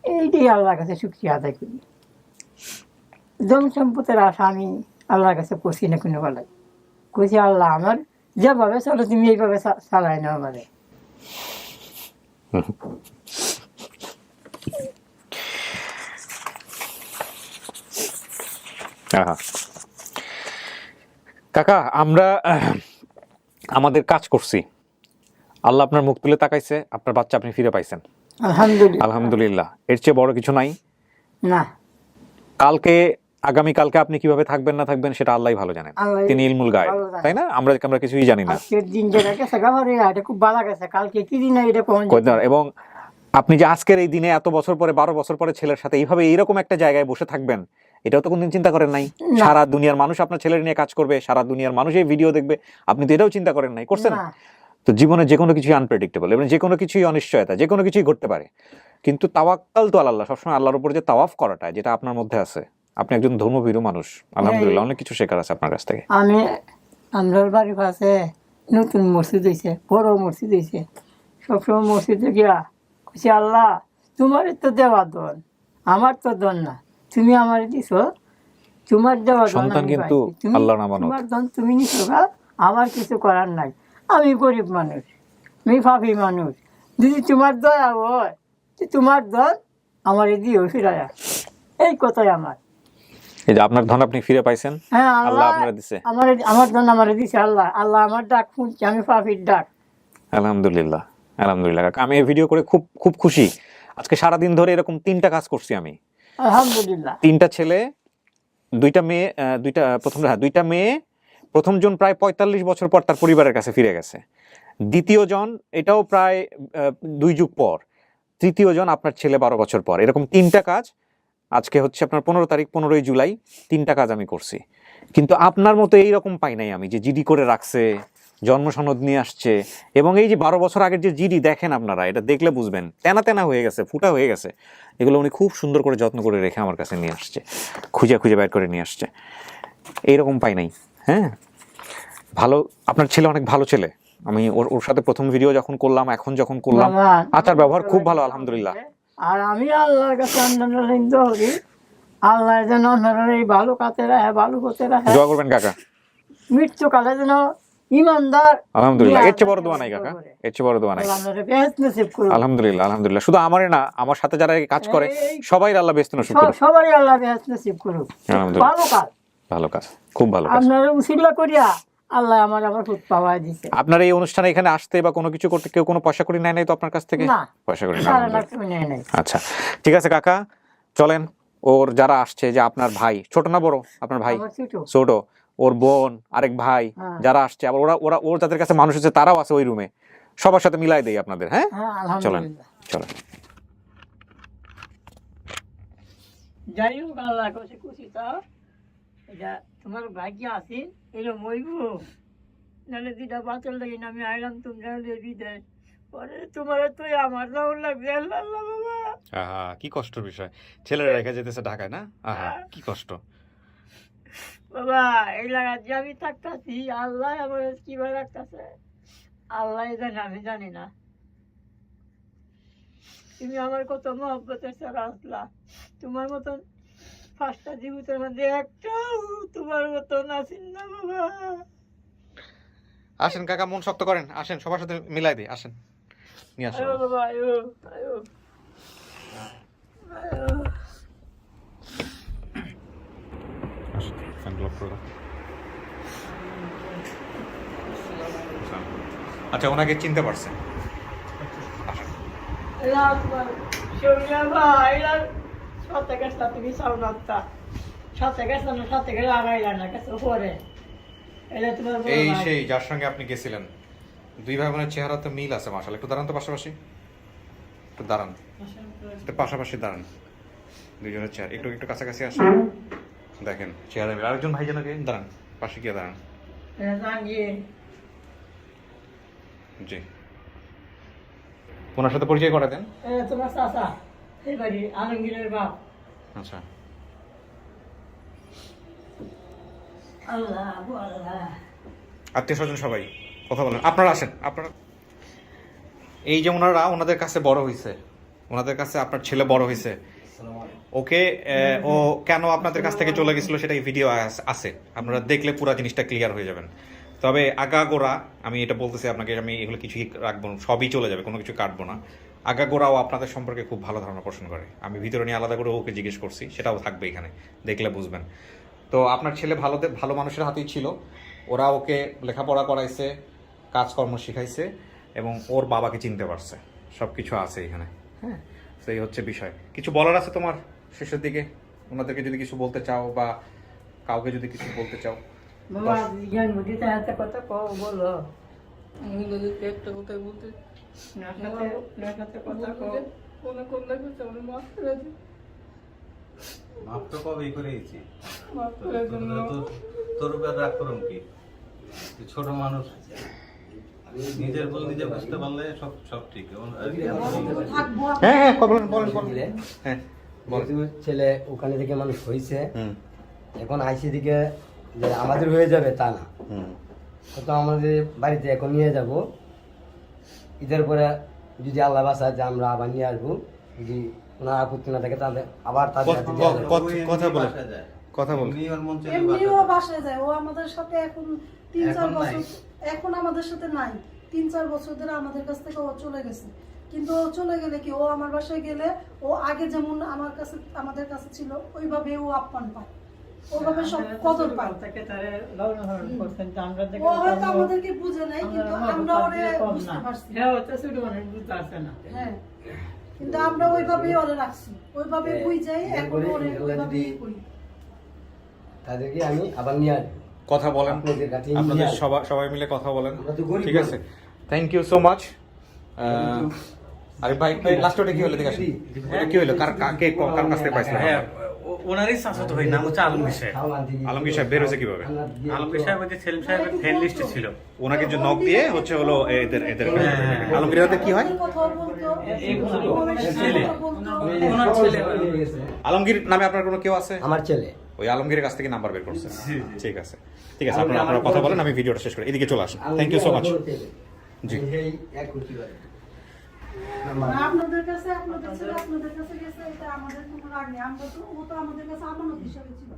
এইটাই আল্লাহর কাছে শুকরিয়া আদায় করি। জমি সম্পদের আশা আমি আল্লাহর কাছে করছি না কোনো বেলায়। কইছি আল্লাহ আমার যেভাবে চলো তুমি এইভাবে চালাই নাও আমারে। কাকা আমরা আমাদের কাজ করছি, আল্লাহ আপনার মুখ তুলে তাকাইছে, আপনার বাচ্চা আপনি ফিরে পাইছেন, আলহামদুলিল্লাহ। আলহামদুলিল্লাহ। এর চেয়ে বড় কিছু নাই। না, আগামীকালকে আপনি কিভাবে থাকবেন না থাকবেন সেটা আল্লাহই ভালো জানেন, আল্লাহই তিনি ইলমুল গায়ব, ভালো জানেন। তাই না? আমরা কিছুই জানি না। আজকের দিন যেটা গেছে গাভারে এটা খুব ভালো গেছে, কালকে কি দিন এটা কোন এবং আপনি যে আজকের এই দিনে এত বছর পরে 12 বছর পরে ছেলের সাথে এইভাবে এইরকম একটা জায়গায় বসে থাকবেন, এটাও তো কোনদিন চিন্তা করেন নাই। না। সারা দুনিয়ার মানুষ আপনার ছেলের নিয়ে কাজ করবে, সারা দুনিয়ার মানুষ এই ভিডিও দেখবে, আপনি তো এটাও চিন্তা করেন নাই, করছেন? না। তো জীবনে যে কোনো কিছুই আনপ্রেডিক্টেবল, এবং যে কোনো কিছুই অনিশ্চয়তা, যে কোনো কিছুই ঘটতে পারে, কিন্তু তাওয়াক্কাল তো আল্লাহ, সবসময় আল্লাহর উপর যে তাওয়াফ করাটা, যেটা আপনার মধ্যে আছে। আপনি একজন ধর্মভীরু মানুষ, আলহামদুলিল্লাহ, অনেক কিছু শেখার আছে আপনার কাছ থেকে। আমি আমরার বাড়ির পাশে নতুন মসজিদ হয়েছে, বড় মসজিদ হয়েছে, সবসময় মসজিদে গিয়া কইছি আল্লাহ তোমার তো দেওয়া দন, আমার তো দন না, তুমি আমার দিছ, তোমার দেওয়া দন সন্তান আমি কিন্তু পাইছি। তুমি আল্লাহর আমানত। তোমার দন তুমি নিছো গা, আমার কিছু করার নাই, আমি গরিব মানুষ, আমি পাপী মানুষ, যদি তোমার দয়া হয় তোমার দন আমার দিও ফিরায়া, এই কথাই আমার। এই যে আপনার ধন আপনি ফিরে পাইছেন, হ্যাঁ আল্লাহ আল্লাহ আপনারা দিছে, আমার জন্য আমার দিছে আল্লাহ, আল্লাহ আমার ডাক শুনছে, আমি পাপির ডাক। আলহামদুলিল্লাহ, আলহামদুলিল্লাহ। কাকা আমি এই ভিডিও করে খুব খুব খুশি। আজকে সারাদিন ধরে এরকম 3টা কাজ করছি আমি, আলহামদুলিল্লাহ। 3টা ছেলে, 2টা মেয়ে, 2টা মেয়ে। প্রথম জন প্রায় 45 বছর পর তার পরিবারের কাছে ফিরে গেছে। দ্বিতীয় জন এটাও প্রায় 2 যুগ পর। তৃতীয় জন আপনার ছেলে 12 বছর পর। এরকম 3টা কাজ। আজকে হচ্ছে আপনার 15 তারিখ, 15ই জুলাই, 3টা কাজ আমি করছি। কিন্তু আপনার মতো এইরকম পাই নাই আমি, যে জিডি করে রাখছে, জন্ম সনদ নিয়ে আসছে, এবং এই যে 12 বছর আগের যে জিডি দেখেন আপনারা, এটা দেখলে বুঝবেন তেনা তেনা হয়ে গেছে, ফুটা হয়ে গেছে। এগুলো উনি খুব সুন্দর করে যত্ন করে রেখে আমার কাছে নিয়ে আসছে, খুঁজে খুঁজে বের করে নিয়ে আসছে। এইরকম পাই নাই। হ্যাঁ, ভালো, আপনার ছেলে অনেক ভালো ছেলে। আমি ওর সাথে প্রথম ভিডিও যখন করলাম, এখন যখন করলাম, আচার ব্যবহার খুব ভালো, আলহামদুলিল্লাহ। আর আমি আল্লাহর কাছে আন্দোলন করি, আল্লাহ যেন এই ভালো কাছে রাখে, ভালো করতে রাখে। দোয়া করবেন কাকা, মৃত্যুকালে যেন ইমানদার। আলহামদুলিল্লাহ, এর চেয়ে বড় দোয়া নাই কাকা, এর চেয়ে বড় দোয়া নাই। আলহামদুলিল্লাহ, আলহামদুলিল্লাহ। শুধু আমারই না, আমার সাথে যারা কাজ করে সবাই আল্লাহ বেহেশত নসিব করুক, সবারই আল্লাহ বেহেশত নসিব করুক। ভালো কাজ, ভালো কাজ, খুব ভালো কাজ। আপনারা উসিলা করিয়া আল্লাহ আমার খুব পাওয়া দিছে। আপনার এই অনুষ্ঠানে এখানে আসতে বা কোনো কিছু করতে কেউ কোনো পয়সা করি নেয় নাই তো আপনার কাছ থেকে? না, পয়সা করি নাই। আচ্ছা, ঠিক আছে কাকা, চলেন। ওর যারা আসছে, যে আপনার ভাই, ছোট না বড়? আপনার ভাই ছোট, ওর বোন, আরেক ভাই যারা আসছে, আবার ওর যাদের কাছে মানুষ আছে তারাও আছে ওই রুমে, সবার সাথে মিলাই দেই আপনাদের। হ্যাঁ, চলেন চলেন। যাই হোক, আল্লাহ কাছে খুশি তাও, এটা তোমার ভাগ্য আছে, এরকম হইব। নাহলে দুটা বাঁচল লাগে না, আমি আইলাম তোমরা বিদেশ, পরে তোমার তো আমার যাওয়ার লাগবে। আল্লাহ বাবা, আহা কি কষ্টের বিষয়, ছেলেরা রেখে যেতেছে ঢাকায় না, আহা কি কষ্ট। বাবা এই লাগাত যে আমি থাকতেছি, আল্লাহ আমার কিভাবে রাখতেছে আল্লাহ জানে, আমি জানি না। তুমি আমার কত মহব্বতের ছাড়া আসলা, তোমার মতন 5টা জীবিতের মধ্যে একটাও তোমার মতন আসেন না বাবা। আসেন কাকা, মন শক্ত করেন, আসেন, সবার সাথে মিলাই দিই, আসেন, নিয়ে আসেন বাবা। আয়ো আয়ো আয়ো। আচ্ছা, ওনাকে চিনতে পারছেন? সাথে গেছে তুমি সাউনাতা, সাথে গেছে না, সাথে গেলে আগাইলা না, গেছে পরে। এই সেই যার সঙ্গে আপনি গেছিলেন, 2 ভাই বোনের চেহারা তো মিল আছে মাশাআল্লাহ। একটু দাঁড়ান তো পাশাপাশি, একটু দাঁড়ান, একটু পাশাপাশি দাঁড়ান, 2জনের চেহারা একটু একটু কাছাকাছি আসেন, দেখেন চেহারা মিল। আরেকজন ভাই যেন দাঁড়ান, পাশে গিয়ে দাঁড়ান। জি, ওনার সাথে পরিচয় করে দেন। তোমার চাচা, এই বাড়ি আলমগীরের বাপ। আচ্ছা, আল্লাহ আল্লাহ। আত্মীয় স্বজন সবাই কথা বলেন, আপনারা আসেন, আপনারা এই যে ওনাদের কাছে বড় হয়েছে, ওনাদের কাছে আপনার ছেলে বড় হয়েছে, ওকে ও কেন আপনাদের কাছ থেকে চলে গেছিল সেটা এই ভিডিও আছে, আপনারা দেখলে পুরো জিনিসটা ক্লিয়ার হয়ে যাবেন। তবে আগাগোড়া আমি এটা বলতেছি আপনাকে, আমি এগুলো কিছুই রাখবো না, সবই চলে যাবে, কোনো কিছু কাটবো না। আগাগোড়াও আপনাদের সম্পর্কে খুব ভালো ধারণা পোষণ করে, আমি ভিতরে নিয়ে আলাদা করে ওকে জিজ্ঞেস করছি, সেটাও থাকবে এখানে, দেখলে বুঝবেন। তো আপনার ছেলে ভালো মানুষের হাতেই ছিল, ওরা ওকে লেখাপড়া করাইছে, কাজকর্ম শিখাইছে এবং ওর বাবাকে চিনতে পারছে, সব কিছু আছে এখানে। হ্যাঁ, সেই হচ্ছে বিষয়। কিছু বলার আছে তোমার শেষের দিকে, ওনাদেরকে যদি কিছু বলতে চাও বা কাউকে যদি কিছু বলতে চাও? বাবা জ্ঞান বুদ্ধিতে একটা কথা কও, বলো। আমি যদি একটা কথাই বলতে কথা কও। অনেক কথা করছে, আমি মাফ করে দিই। মাপ তো কবেই করেছি, মাফ করে জন্য তোর উপর রাগ করুন কি? তুই ছোট মানুষ, নিজের ভুল নিজে বুঝতে পারলে সব ঠিক। থাকবো হ্যাঁ হ্যাঁ, বলেন বলেন বলেন। হ্যাঁ যেহেতু ছেলে ওখানে থেকে মানুষ হয়েছে, এখন আইসি দিকে যে আমাদের হয়ে যাবে তা না, তো আমাদের বাড়িতে এখন নিয়ে যাব। ঈদের পরে যদি আল্লাহ বাসায় যে আমরা আবার নিয়ে আসবো, যদি ওনার আপত্তি না থাকে তাহলে আবার তাদের হাতে দেওয়া যাবে। কথা বল। এমনিও বাসায় যায়, ও আমাদের সাথে এখন 3-4 বছর, এখন আমাদের সাথে নাই, 3-4 বছর ধরে আমাদের কাছ থেকে ও চলে গেছে। কিন্তু ও চলে গেলে কি, ও আমার বাসায় গেলে ও আগে যেমন আমাদের কাছে ছিল ওইভাবে ও আপ্যায়ন পায়, ওইভাবে সব কদর পায়। ও হয়তো আমাদেরকে বুঝে নাই, কিন্তু আমরা ওরে বুঝতে পারছি। হ্যাঁ, কিন্তু আমরা ওইভাবেই ওরে রাখছি, ওইভাবে বুঝাই, এখন ওরে ওইভাবেই করি। তাদেরকে আমি আবার নিয়ে আসবো। কথা বলেন, আপনাদের কাছে নিয়ে আপনাদের আসবো। সবাই মিলে কথা বলেন, আমরা তো গরিব ঠিক আছে? Thank you so much. আরে ভাই, লাস্টে ওটা কি হলো দেখে আসুন, ওটা কি হলো, কার কার কাছ থেকে পাইছিলেন? ওনারই চাচাতো ভাই, নাম হচ্ছে আলমগীর সাহেব। আলমগীর সাহেব বের হয়েছে কিভাবে? আলমগীর সাহেব হচ্ছে সেলিম সাহেবের ফ্রেন্ড লিস্টে ছিল, ওনাকে যে নক দিয়ে হচ্ছে হলো এদের আলমগীর হাতে কি হয়? কথা বলতো, ছেলে। ওনার ছেলে। আলমগীর নামে আপনার কোনো কেউ আছে? আমার ছেলে ওই আলমগীরের কাছ থেকে নাম্বার বের করছে। ঠিক আছে ঠিক আছে, আপনারা কথা বলেন, আমি ভিডিওটা শেষ করি, এদিকে চলে আসুন। Thank you so much. জি। আপনাদের কাছে আপনাদের ছেলে আপনাদের কাছে গেছে, এটা আমাদের কোনো রাগ নেই, আমরা তো, ও তো আমাদের কাছে আমানত হিসাবে ছিল।